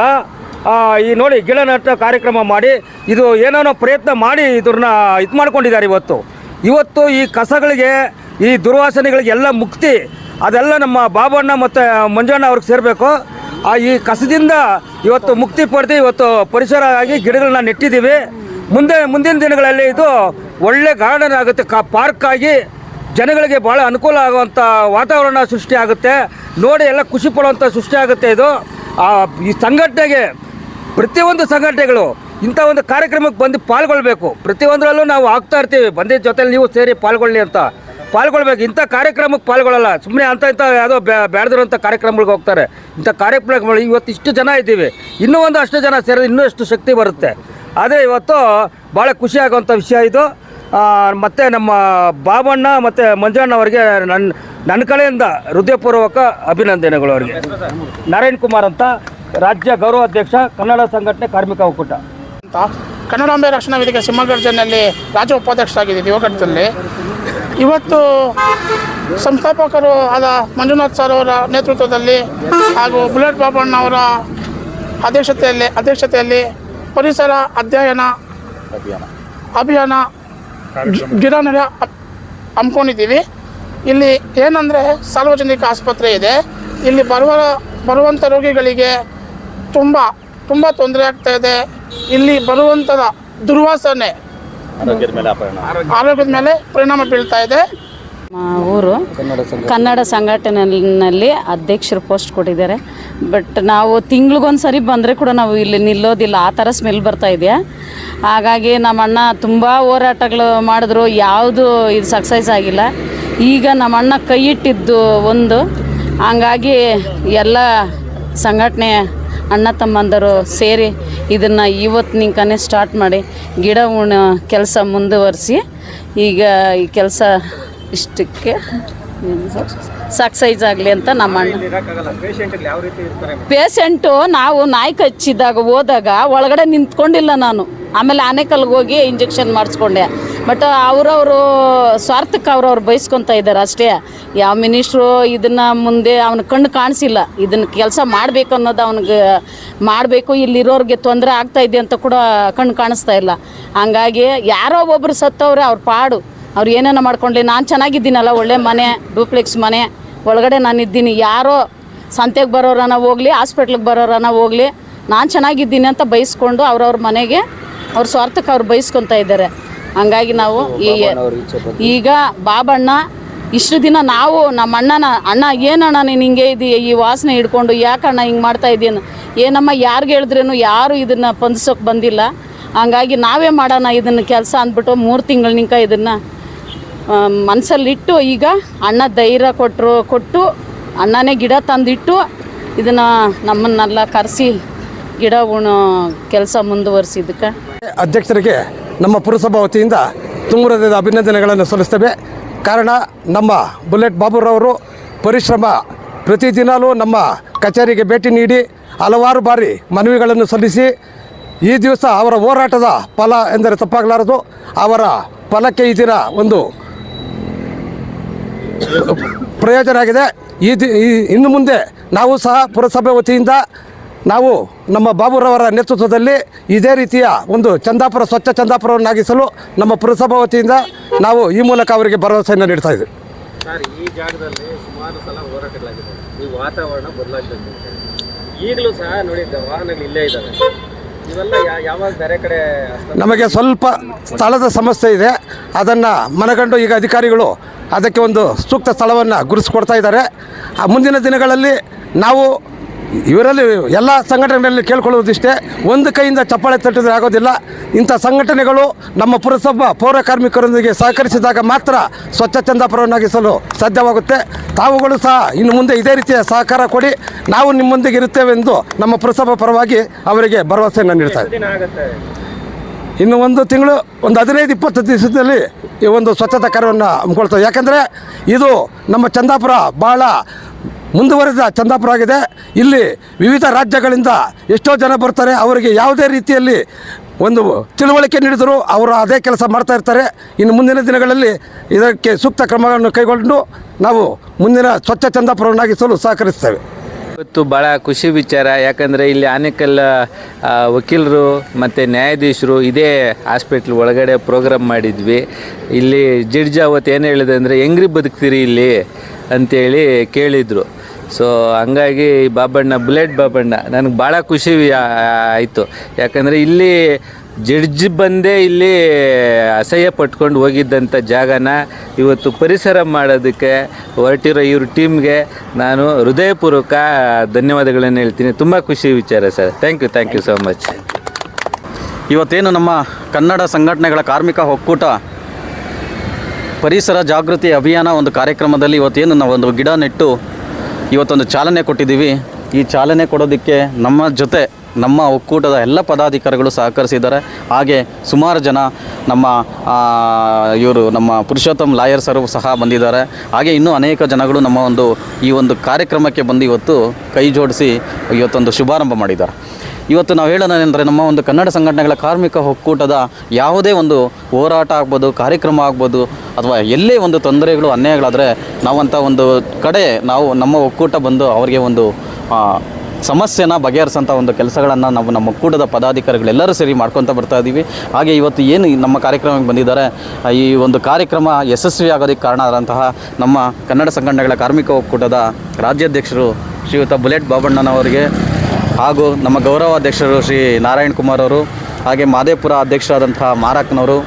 ಈ ನೋಡಿ ಗಿಡ ನೆಟ್ಟ ಕಾರ್ಯಕ್ರಮ ಮಾಡಿ ಇದು ಏನೋ ಪ್ರಯತ್ನ ಮಾಡಿ ಇದನ್ನ ಇದು ಮಾಡ್ಕೊಂಡಿದ್ದಾರೆ. ಇವತ್ತು ಈ ಕಸಗಳಿಗೆ, ಈ ದುರ್ವಾಸನೆಗಳಿಗೆಲ್ಲ ಮುಕ್ತಿ ಅದೆಲ್ಲ ನಮ್ಮ ಬಾಬಣ್ಣ ಮತ್ತು ಮಂಜಣ್ಣ ಅವ್ರಿಗೆ ಸೇರಬೇಕು. ಈ ಕಸದಿಂದ ಇವತ್ತು ಮುಕ್ತಿ ಪಡೆದು ಇವತ್ತು ಪರಿಸರ ಆಗಿ ಗಿಡಗಳನ್ನ ನೆಟ್ಟಿದ್ದೀವಿ. ಮುಂದಿನ ದಿನಗಳಲ್ಲಿ ಇದು ಒಳ್ಳೆ ಗಾರ್ಡನ್ ಆಗುತ್ತೆ, ಪಾರ್ಕ್ ಆಗಿ ಜನಗಳಿಗೆ ಭಾಳ ಅನುಕೂಲ ಆಗುವಂಥ ವಾತಾವರಣ ಸೃಷ್ಟಿ ಆಗುತ್ತೆ. ನೋಡಿ ಎಲ್ಲ ಖುಷಿ ಪಡುವಂಥ ಸೃಷ್ಟಿ ಆಗುತ್ತೆ. ಇದು ಈ ಸಂಘಟನೆಗೆ ಪ್ರತಿಯೊಂದು ಸಂಘಟನೆಗಳು ಇಂಥ ಒಂದು ಕಾರ್ಯಕ್ರಮಕ್ಕೆ ಬಂದು ಪಾಲ್ಗೊಳ್ಬೇಕು. ಪ್ರತಿಯೊಂದರಲ್ಲೂ ನಾವು ಆಗ್ತಾ ಇರ್ತೀವಿ, ಬಂದಿದ್ದ ಜೊತೆಲಿ ನೀವು ಸೇರಿ ಪಾಲ್ಗೊಳ್ಳಿ ಅಂತ ಪಾಲ್ಗೊಳ್ಬೇಕು. ಇಂಥ ಕಾರ್ಯಕ್ರಮಕ್ಕೆ ಪಾಲ್ಗೊಳ್ಳಲ್ಲ, ಸುಮ್ಮನೆ ಇಂಥ ಯಾವುದೋ ಬೇಡದಿರೋಂಥ ಕಾರ್ಯಕ್ರಮಗಳಿಗೆ ಹೋಗ್ತಾರೆ. ಇಂಥ ಕಾರ್ಯಕ್ರಮಗಳು ಇವತ್ತು ಇಷ್ಟು ಜನ ಇದ್ದೀವಿ, ಇನ್ನೂ ಒಂದು ಅಷ್ಟು ಜನ ಸೇರಿದ್ರೆ ಇನ್ನೂ ಅಷ್ಟು ಶಕ್ತಿ ಬರುತ್ತೆ. ಅದೇ ಇವತ್ತು ಭಾಳ ಖುಷಿಯಾಗುವಂಥ ವಿಷಯ ಇದು. ಮತ್ತು ನಮ್ಮ ಬಾಬಣ್ಣ ಮತ್ತು ಮಂಜಣ್ಣ ಅವರಿಗೆ ನನ್ನ ಕಡೆಯಿಂದ ಹೃದಯಪೂರ್ವಕ ಅಭಿನಂದನೆಗಳು. ಅವರಿಗೆ ನಾರಾಯಣ್ ಕುಮಾರ್ ಅಂತ, ರಾಜ್ಯ ಗೌರವಾಧ್ಯಕ್ಷ, ಕನ್ನಡ ಸಂಘಟನೆ ಕಾರ್ಮಿಕ ಒಕ್ಕೂಟ ಅಂತ. ಕನ್ನಡಾಂಬೆ ರಕ್ಷಣಾ ವೇದಿಕೆ ಶಿವಮೊಗ್ಗ ಜಿಲ್ಲೆಯಲ್ಲಿ ರಾಜ್ಯ ಉಪಾಧ್ಯಕ್ಷರಾಗಿದ್ದೀವಿ ಯುವಘಟ್ಟದಲ್ಲಿ. ಇವತ್ತು ಸಂಸ್ಥಾಪಕರು ಆದ ಮಂಜುನಾಥ್ ಸರ್ ಅವರ ನೇತೃತ್ವದಲ್ಲಿ ಹಾಗೂ ಬುಲೆಟ್ ಬಾಬಣ್ಣ ಅವರ ಅಧ್ಯಕ್ಷತೆಯಲ್ಲಿ ಪರಿಸರ ಅಭಿಯಾನ ಗಿಡ ನೆಡ ಹಮ್ಮಿಕೊಂಡಿದ್ದೀವಿ. ಇಲ್ಲಿ ಏನಂದರೆ ಸಾರ್ವಜನಿಕ ಆಸ್ಪತ್ರೆ ಇದೆ. ಇಲ್ಲಿ ಬರುವಂಥ ರೋಗಿಗಳಿಗೆ ತುಂಬ ತೊಂದರೆ ಆಗ್ತಾ ಇದೆ. ಇಲ್ಲಿ ಬರುವಂಥದ ದುರ್ವಾಸನೆ ಆರೋಗ್ಯದ ಮೇಲೆ ಪರಿಣಾಮ ಬೀಳ್ತಾ ಇದೆ. ಊರು ಕನ್ನಡ ಸಂಘಟನೆಯಲ್ಲಿ ಅಧ್ಯಕ್ಷರು ಪೋಸ್ಟ್ ಕೊಟ್ಟಿದ್ದಾರೆ. ಬಟ್ ನಾವು ತಿಂಗ್ಳಿಗೊಂದು ಸರಿ ಬಂದರೆ ಕೂಡ ನಾವು ಇಲ್ಲಿ ನಿಲ್ಲೋದಿಲ್ಲ, ಆ ಥರ ಸ್ಮೆಲ್ ಬರ್ತಾ ಇದೆಯಾ. ಹಾಗಾಗಿ ನಮ್ಮ ಅಣ್ಣ ತುಂಬ ಹೋರಾಟಗಳು ಮಾಡಿದ್ರು, ಯಾವುದು ಇದು ಸಕ್ಸಸ್ ಆಗಿಲ್ಲ. ಈಗ ನಮ್ಮ ಅಣ್ಣ ಕೈ ಇಟ್ಟಿದ್ದು ಒಂದು, ಹಂಗಾಗಿ ಎಲ್ಲ ಸಂಘಟನೆ ಅಣ್ಣ ತಮ್ಮಂದರು ಸೇರಿ ಇದನ್ನು ಇವತ್ತಿನಿಂದನೇ ಸ್ಟಾರ್ಟ್ ಮಾಡಿ ಗಿಡ ಉಣ ಕೆಲಸ ಮುಂದುವರಿಸಿ ಈಗ ಈ ಕೆಲಸ ಇಷ್ಟಕ್ಕೆ ಸಕ್ಸೈಸ್ ಆಗಲಿ ಅಂತ ನಮ್ಮ ಅಣ್ಣ. ಪೇಷೆಂಟು ನಾವು ನಾಯಿ ಕಚ್ಚಿದಾಗ ಹೋದಾಗ ಒಳಗಡೆ ನಿಂತ್ಕೊಂಡಿಲ್ಲ ನಾನು. ಆಮೇಲೆ ಆನೆಕಲ್ಗೆ ಹೋಗಿ ಇಂಜೆಕ್ಷನ್ ಮಾಡಿಸ್ಕೊಂಡೆ. ಬಟ್ ಅವರವರು ಸ್ವಾರ್ಥಕ್ಕೆ ಅವ್ರವ್ರು ಬಯಸ್ಕೊತಾ ಇದ್ದಾರೆ ಅಷ್ಟೇ. ಯಾವ ಮಿನಿಸ್ಟ್ರು ಇದನ್ನು ಮುಂದೆ ಅವನ ಕಣ್ಣು ಕಾಣಿಸಿಲ್ಲ, ಇದನ್ನು ಕೆಲಸ ಮಾಡಬೇಕು ಅನ್ನೋದು ಅವನಿಗೆ ಮಾಡಬೇಕು, ಇಲ್ಲಿರೋರಿಗೆ ತೊಂದರೆ ಆಗ್ತಾಯಿದೆ ಅಂತ ಕೂಡ ಕಣ್ಣು ಕಾಣಿಸ್ತಾ ಇಲ್ಲ. ಹಂಗಾಗಿ ಯಾರೋ ಒಬ್ಬರು ಸತ್ತವ್ರೆ, ಅವ್ರ ಪಾಡು ಅವ್ರು ಏನೇನೋ ಮಾಡ್ಕೊಂಡ್ಲಿ. ನಾನು ಚೆನ್ನಾಗಿದ್ದೀನಲ್ಲ, ಒಳ್ಳೆ ಮನೆ, ಡೂಪ್ಲೆಕ್ಸ್ ಮನೆ ಒಳಗಡೆ ನಾನಿದ್ದೀನಿ. ಯಾರೋ ಸಂತೆಗೆ ಬರೋರನ್ನ ಹೋಗಲಿ, ಹಾಸ್ಪಿಟ್ಲಿಗೆ ಬರೋರನ್ನ ಹೋಗಲಿ, ನಾನು ಚೆನ್ನಾಗಿದ್ದೀನಿ ಅಂತ ಬಯಸ್ಕೊಂಡು ಅವ್ರವ್ರ ಮನೆಗೆ ಅವ್ರ ಸ್ವಾರ್ಥಕ್ಕೆ ಅವ್ರು ಬಯಸ್ಕೊತಾ ಇದ್ದಾರೆ. ಹಂಗಾಗಿ ನಾವು ಈಗ ಬಾಬಣ್ಣ ಇಷ್ಟು ದಿನ ನಾವು ನಮ್ಮ ಅಣ್ಣ ಏನಣ್ಣ ನೀನು ಹಿಂಗೆ ಇದೆಯಾ, ಈ ವಾಸನೆ ಹಿಡ್ಕೊಂಡು ಯಾಕಣ್ಣ ಹಿಂಗೆ ಮಾಡ್ತಾ ಇದೀಯ, ಏನಮ್ಮ ಯಾರಿಗೆ ಹೇಳಿದ್ರೇನು ಯಾರು ಇದನ್ನು ಸ್ಪಂದಿಸೋಕೆ ಬಂದಿಲ್ಲ. ಹಂಗಾಗಿ ನಾವೇ ಮಾಡೋಣ ಇದನ್ನು ಕೆಲಸ ಅಂದ್ಬಿಟ್ಟು 3 ತಿಂಗಳಿನಿಂದ ಇದನ್ನು ಮನಸ್ಸಲ್ಲಿಟ್ಟು ಈಗ ಅಣ್ಣ ಧೈರ್ಯ ಕೊಟ್ಟು ಅಣ್ಣನೇ ಗಿಡ ತಂದಿಟ್ಟು ಇದನ್ನು ನಮ್ಮನ್ನೆಲ್ಲ ಕರೆಸಿ ಗಿಡ ಉಣೋ ಕೆಲಸ ಮುಂದುವರಿಸಿದ್ದಕ್ಕೆ ಅಧ್ಯಕ್ಷರಿಗೆ ನಮ್ಮ ಪುರಸಭಾ ವತಿಯಿಂದ ತುಂಬ ಹೃದಯದ ಅಭಿನಂದನೆಗಳನ್ನು ಸಲ್ಲಿಸ್ತೇವೆ. ಕಾರಣ ನಮ್ಮ ಬುಲೆಟ್ ಬಾಬುರವರು ಪರಿಶ್ರಮ, ಪ್ರತಿದಿನವೂ ನಮ್ಮ ಕಚೇರಿಗೆ ಭೇಟಿ ನೀಡಿ ಹಲವಾರು ಬಾರಿ ಮನವಿಗಳನ್ನು ಸಲ್ಲಿಸಿ ಈ ದಿವಸ ಅವರ ಹೋರಾಟದ ಫಲ ಎಂದರೆ ತಪ್ಪಾಗಲಾರದು. ಅವರ ಫಲಕ್ಕೆ ಈ ದಿನ ಒಂದು ಪ್ರಯೋಜನ ಆಗಿದೆ. ಇನ್ನು ಮುಂದೆ ನಾವು ಸಹ ಪುರಸಭೆ ವತಿಯಿಂದ ನಾವು ನಮ್ಮ ಬಾಬುರವರ ನೇತೃತ್ವದಲ್ಲಿ ಇದೇ ರೀತಿಯ ಒಂದು ಚಂದಾಪುರ ಸ್ವಚ್ಛ ಚಂದಾಪುರವನ್ನಾಗಿಸಲು ನಮ್ಮ ಪುರಸಭಾ ವತಿಯಿಂದ ನಾವು ಈ ಮೂಲಕ ಅವರಿಗೆ ಭರವಸೆಯನ್ನು ನೀಡ್ತಾ ಇದ್ದೀವಿ. ಸರ್, ಈ ಜಾಗದಲ್ಲಿ ಸುಮಾರು ಸಲ ಹೋರಾಟಗಳಾಗಿದೆ. ಈ ವಾತಾವರಣ ಬದಲಾಗ್ತದೆ. ಈಗಲೂ ಸಹ ನೋಡಿದ್ದ ವಾಹನಗಳು ಇಲ್ಲೇ ಇದ್ದಾವೆ. ಇವೆಲ್ಲ ಯಾವಾಗ ಬೇರೆ ಕಡೆ ನಮಗೆ ಸ್ವಲ್ಪ ಸ್ಥಳದ ಸಮಸ್ಯೆ ಇದೆ. ಅದನ್ನು ಮನಗಂಡು ಈಗ ಅಧಿಕಾರಿಗಳು ಅದಕ್ಕೆ ಒಂದು ಸೂಕ್ತ ಸ್ಥಳವನ್ನು ಗುರುತಿಸ್ಕೊಡ್ತಾ ಇದ್ದಾರೆ. ಆ ಮುಂದಿನ ದಿನಗಳಲ್ಲಿ ನಾವು ಇವರಲ್ಲಿ ಎಲ್ಲ ಸಂಘಟನೆಗಳಲ್ಲಿ ಕೇಳ್ಕೊಳ್ಳೋದಿಷ್ಟೇ, ಒಂದು ಕೈಯಿಂದ ಚಪ್ಪಾಳೆ ತಟ್ಟಿದ್ರೆ ಆಗೋದಿಲ್ಲ. ಇಂಥ ಸಂಘಟನೆಗಳು ನಮ್ಮ ಪುರಸಭಾ ಪೌರ ಕಾರ್ಮಿಕರೊಂದಿಗೆ ಸಹಕರಿಸಿದಾಗ ಮಾತ್ರ ಸ್ವಚ್ಛ ಚಂದಾಪುರವನ್ನಾಗಿಸಲು ಸಾಧ್ಯವಾಗುತ್ತೆ. ತಾವುಗಳು ಸಹ ಇನ್ನು ಮುಂದೆ ಇದೇ ರೀತಿಯ ಸಹಕಾರ ಕೊಡಿ, ನಾವು ನಿಮ್ಮೊಂದಿಗೆ ಇರುತ್ತೇವೆಂದು ನಮ್ಮ ಪುರಸಭಾ ಪರವಾಗಿ ಅವರಿಗೆ ಭರವಸೆಯನ್ನು ನೀಡ್ತಾ ಇದ್ದೀವಿ. ಇನ್ನು ಒಂದು ತಿಂಗಳು, ಒಂದು 15-20 ದಿವಸದಲ್ಲಿ ಈ ಒಂದು ಸ್ವಚ್ಛತಾ ಕಾರ್ಯವನ್ನು ಹಮ್ಮಿಕೊಳ್ತೇವೆ. ಯಾಕೆಂದರೆ ಇದು ನಮ್ಮ ಚಂದಾಪುರ ಬಹಳ ಮುಂದುವರೆದ ಚಂದಾಪುರ ಆಗಿದೆ. ಇಲ್ಲಿ ವಿವಿಧ ರಾಜ್ಯಗಳಿಂದ ಎಷ್ಟೋ ಜನ ಬರ್ತಾರೆ. ಅವರಿಗೆ ಯಾವುದೇ ರೀತಿಯಲ್ಲಿ ಒಂದು ತಿಳುವಳಿಕೆ ನೀಡಿದರೂ ಅವರು ಅದೇ ಕೆಲಸ ಮಾಡ್ತಾ ಇರ್ತಾರೆ. ಇನ್ನು ಮುಂದಿನ ದಿನಗಳಲ್ಲಿ ಇದಕ್ಕೆ ಸೂಕ್ತ ಕ್ರಮಗಳನ್ನು ಕೈಗೊಂಡು ನಾವು ಮುಂದಿನ ಸ್ವಚ್ಛ ಚಂದಾಪುರವನ್ನಾಗಿಸಲು ಸಹಕರಿಸ್ತೇವೆ. ಇವತ್ತು ಭಾಳ ಖುಷಿ ವಿಚಾರ. ಯಾಕಂದರೆ ಇಲ್ಲಿ ಆನೇಕಲ್ ವಕೀಲರು ಮತ್ತು ನ್ಯಾಯಾಧೀಶರು ಇದೇ ಹಾಸ್ಪಿಟ್ಲ್ ಒಳಗಡೆ ಪ್ರೋಗ್ರಾಮ್ ಮಾಡಿದ್ವಿ. ಇಲ್ಲಿ ಜಡ್ಜ್ ಅವತ್ತು ಏನು ಹೇಳಿದೆ ಅಂದರೆ ಹೆಂಗ್ರಿ ಬದುಕ್ತೀರಿ ಇಲ್ಲಿ ಅಂತೇಳಿ ಕೇಳಿದರು. ಸೊ ಹಂಗಾಗಿ ಬಾಬಣ್ಣ, ಬುಲೆಟ್ ಬಾಬಣ್ಣ ನನಗೆ ಭಾಳ ಖುಷಿ ಆಯಿತು. ಯಾಕಂದರೆ ಇಲ್ಲಿ ಜಡ್ಜ್ ಬಂದೇ ಇಲ್ಲಿ ಅಸಹ್ಯ ಪಟ್ಕೊಂಡು ಹೋಗಿದ್ದಂಥ ಜಾಗನ ಇವತ್ತು ಪರಿಸರ ಮಾಡೋದಕ್ಕೆ ಹೊರಟಿರೋ ಇವ್ರ ಟೀಮ್ಗೆ ನಾನು ಹೃದಯಪೂರ್ವಕ ಧನ್ಯವಾದಗಳನ್ನು ಹೇಳ್ತೀನಿ. ತುಂಬ ಖುಷಿ ವಿಚಾರ sir. Thank you so much. ಇವತ್ತೇನು ನಮ್ಮ ಕನ್ನಡ ಸಂಘಟನೆಗಳ ಕಾರ್ಮಿಕ ಒಕ್ಕೂಟ ಪರಿಸರ ಜಾಗೃತಿ ಅಭಿಯಾನ ಒಂದು ಕಾರ್ಯಕ್ರಮದಲ್ಲಿ ಇವತ್ತೇನು ನಾವು ಒಂದು ಗಿಡ ನೆಟ್ಟು ಇವತ್ತೊಂದು ಚಾಲನೆ ಕೊಟ್ಟಿದ್ದೀವಿ. ಈ ಚಾಲನೆ ಕೊಡೋದಕ್ಕೆ ನಮ್ಮ ಜೊತೆ ನಮ್ಮ ಒಕ್ಕೂಟದ ಎಲ್ಲ ಪದಾಧಿಕಾರಿಗಳು ಸಹಕರಿಸಿದ್ದಾರೆ. ಹಾಗೆ ಸುಮಾರು ಜನ ನಮ್ಮ ಪುರುಷೋತ್ತಮ್ ಲಾಯರ್ ಸರು ಸಹ ಬಂದಿದ್ದಾರೆ. ಹಾಗೆ ಇನ್ನೂ ಅನೇಕ ಜನಗಳು ನಮ್ಮ ಈ ಒಂದು ಕಾರ್ಯಕ್ರಮಕ್ಕೆ ಬಂದು ಇವತ್ತು ಕೈ ಜೋಡಿಸಿ ಇವತ್ತೊಂದು ಶುಭಾರಂಭ ಮಾಡಿದ್ದಾರೆ. ಇವತ್ತು ನಾವು ಹೇಳೋದೇನೆಂದರೆ, ನಮ್ಮ ಒಂದು ಕನ್ನಡ ಸಂಘಟನೆಗಳ ಕಾರ್ಮಿಕ ಒಕ್ಕೂಟದ ಯಾವುದೇ ಒಂದು ಹೋರಾಟ ಆಗ್ಬೋದು, ಕಾರ್ಯಕ್ರಮ ಆಗ್ಬೋದು, ಅಥವಾ ಎಲ್ಲೇ ಒಂದು ತೊಂದರೆಗಳು ಅನ್ಯಾಯಗಳಾದರೆ ನಾವಂಥ ಒಂದು ಕಡೆ ನಮ್ಮ ಒಕ್ಕೂಟ ಬಂದು ಅವರಿಗೆ ಒಂದು ಸಮಸ್ಯೆನ ಬಗೆಹರಿಸೋಂಥ ಒಂದು ಕೆಲಸಗಳನ್ನು ನಾವು ನಮ್ಮ ಒಕ್ಕೂಟದ ಪದಾಧಿಕಾರಿಗಳೆಲ್ಲರೂ ಸೇರಿ ಮಾಡ್ಕೊತ ಬರ್ತಾ ಇದ್ದೀವಿ. ಹಾಗೆ ಇವತ್ತು ಏನು ನಮ್ಮ ಕಾರ್ಯಕ್ರಮಕ್ಕೆ ಬಂದಿದ್ದಾರೆ, ಈ ಒಂದು ಕಾರ್ಯಕ್ರಮ ಯಶಸ್ವಿ ಆಗೋದಕ್ಕೆ ಕಾರಣ ಆದಂತಹ ನಮ್ಮ ಕನ್ನಡ ಸಂಘಟನೆಗಳ ಕಾರ್ಮಿಕ ಒಕ್ಕೂಟದ ರಾಜ್ಯಾಧ್ಯಕ್ಷರು ಶ್ರೀಯುತ ಬುಲೆಟ್ ಬಾಬಣ್ಣನವರಿಗೆ, ಹಾಗೂ ನಮ್ಮ ಗೌರವಾಧ್ಯಕ್ಷರು ಶ್ರೀ ನಾರಾಯಣ್ ಕುಮಾರ್ ಅವರು, ಹಾಗೆ ಮಾದೇಪುರ ಅಧ್ಯಕ್ಷರಾದಂತಹ ಮಾರಕ್ಕನವರು,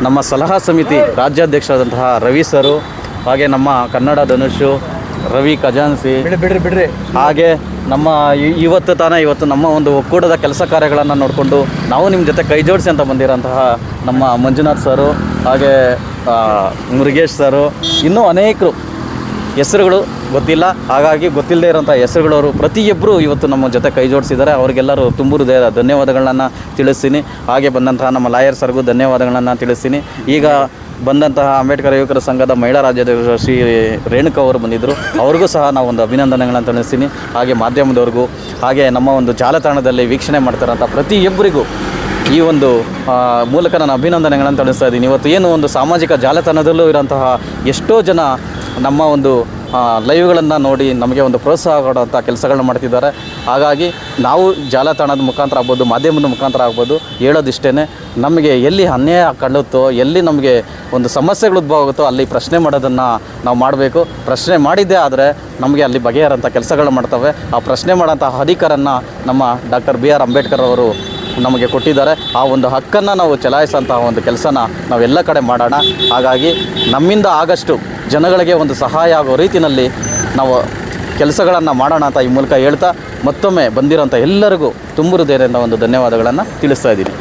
ನಮ್ಮ ಸಲಹಾ ಸಮಿತಿ ರಾಜ್ಯಾಧ್ಯಕ್ಷರಾದಂತಹ ರವಿ ಸರು, ಹಾಗೆ ನಮ್ಮ ಕನ್ನಡ ಧನುಷು ರವಿ ಖಜಾನ್ಸಿ, ಹಾಗೆ ನಮ್ಮ ಇವತ್ತು ನಮ್ಮ ಒಂದು ಒಕ್ಕೂಟದ ಕೆಲಸ ಕಾರ್ಯಗಳನ್ನು ನೋಡಿಕೊಂಡು ನಾವು ನಿಮ್ಮ ಜೊತೆ ಕೈ ಜೋಡಿಸಿ ಅಂತ ಬಂದಿರೋಂತಹ ನಮ್ಮ ಮಂಜುನಾಥ್ ಸರು, ಹಾಗೆ ಮುರುಗೇಶ್ ಸರು, ಇನ್ನೂ ಅನೇಕರು ಹೆಸರುಗಳು ಗೊತ್ತಿಲ್ಲ. ಹಾಗಾಗಿ ಗೊತ್ತಿಲ್ಲದೆ ಇರೋಂಥ ಹೆಸರುಗಳವರು ಪ್ರತಿಯೊಬ್ಬರು ಇವತ್ತು ನಮ್ಮ ಜೊತೆ ಕೈ ಜೋಡಿಸಿದ್ದಾರೆ. ಅವರಿಗೆಲ್ಲರೂ ತುಂಬ ಹೃದಯದ ಧನ್ಯವಾದಗಳನ್ನು ತಿಳಿಸ್ತೀನಿ. ಹಾಗೆ ಬಂದಂತಹ ನಮ್ಮ ಲಾಯರ್ ಸರ್ಗೂ ಧನ್ಯವಾದಗಳನ್ನು ತಿಳಿಸ್ತೀನಿ. ಈಗ ಬಂದಂತಹ ಅಂಬೇಡ್ಕರ್ ಯುವಕರ ಸಂಘದ ಮಹಿಳಾ ರಾಜ್ಯಾಧ್ಯಕ್ಷ ಶ್ರೀ ರೇಣುಕಾ ಅವರು ಬಂದಿದ್ದರು. ಅವ್ರಿಗೂ ಸಹ ನಾವು ಒಂದು ಅಭಿನಂದನೆಗಳನ್ನು ತಿಳಿಸ್ತೀನಿ. ಹಾಗೆ ಮಾಧ್ಯಮದವ್ರಿಗೂ, ಹಾಗೆ ನಮ್ಮ ಒಂದು ಜಾಲತಾಣದಲ್ಲಿ ವೀಕ್ಷಣೆ ಮಾಡ್ತಾರಂಥ ಪ್ರತಿಯೊಬ್ಬರಿಗೂ ಈ ಒಂದು ಮೂಲಕ ನಾನು ಅಭಿನಂದನೆಗಳನ್ನು ತಿಳಿಸ್ತಾ ಇದ್ದೀನಿ. ಇವತ್ತು ಏನು ಒಂದು ಸಾಮಾಜಿಕ ಜಾಲತಾಣದಲ್ಲೂ ಇರೋಂತಹ ಎಷ್ಟೋ ಜನ ನಮ್ಮ ಒಂದು ಲೈವ್ಗಳನ್ನು ನೋಡಿ ನಮಗೆ ಒಂದು ಪ್ರೋತ್ಸಾಹ ಕೊಡುವಂಥ ಕೆಲಸಗಳನ್ನ ಮಾಡ್ತಿದ್ದಾರೆ. ಹಾಗಾಗಿ ನಾವು ಜಾಲತಾಣದ ಮುಖಾಂತರ ಆಗ್ಬೋದು, ಮಾಧ್ಯಮದ ಮುಖಾಂತರ ಆಗ್ಬೋದು, ಹೇಳೋದಿಷ್ಟೇ, ನಮಗೆ ಎಲ್ಲಿ ಅನ್ಯಾಯ ಕಂಡುತ್ತೋ, ಎಲ್ಲಿ ನಮಗೆ ಒಂದು ಸಮಸ್ಯೆಗಳು ಉದ್ಭವ ಆಗುತ್ತೋ ಅಲ್ಲಿ ಪ್ರಶ್ನೆ ಮಾಡೋದನ್ನು ನಾವು ಮಾಡಬೇಕು. ಪ್ರಶ್ನೆ ಮಾಡಿದ್ದೇ ಆದರೆ ನಮಗೆ ಅಲ್ಲಿ ಬಗೆಹರಂಥ ಕೆಲಸಗಳನ್ನ ಮಾಡ್ತವೆ. ಆ ಪ್ರಶ್ನೆ ಮಾಡೋಂಥ ಅಧಿಕಾರನ್ನು ನಮ್ಮ ಡಾಕ್ಟರ್ BR ಅಂಬೇಡ್ಕರ್ ಅವರು ನಮಗೆ ಕೊಟ್ಟಿದ್ದಾರೆ. ಆ ಒಂದು ಹಕ್ಕನ್ನು ನಾವು ಚಲಾಯಿಸೋಂತಹ ಒಂದು ಕೆಲಸನ ನಾವೆಲ್ಲ ಕಡೆ ಮಾಡೋಣ. ಹಾಗಾಗಿ ನಮ್ಮಿಂದ ಆಗಷ್ಟು ಜನಗಳಿಗೆ ಒಂದು ಸಹಾಯ ಆಗೋ ರೀತಿಯಲ್ಲಿ ನಾವು ಕೆಲಸಗಳನ್ನು ಮಾಡೋಣ ಅಂತ ಈ ಮೂಲಕ ಹೇಳ್ತಾ, ಮತ್ತೊಮ್ಮೆ ಬಂದಿರೋಂಥ ಎಲ್ಲರಿಗೂ ತುಂಬ ಹೃದಯದಿಂದ ಒಂದು ಧನ್ಯವಾದಗಳನ್ನು ತಿಳಿಸ್ತಾ ಇದ್ದೀನಿ.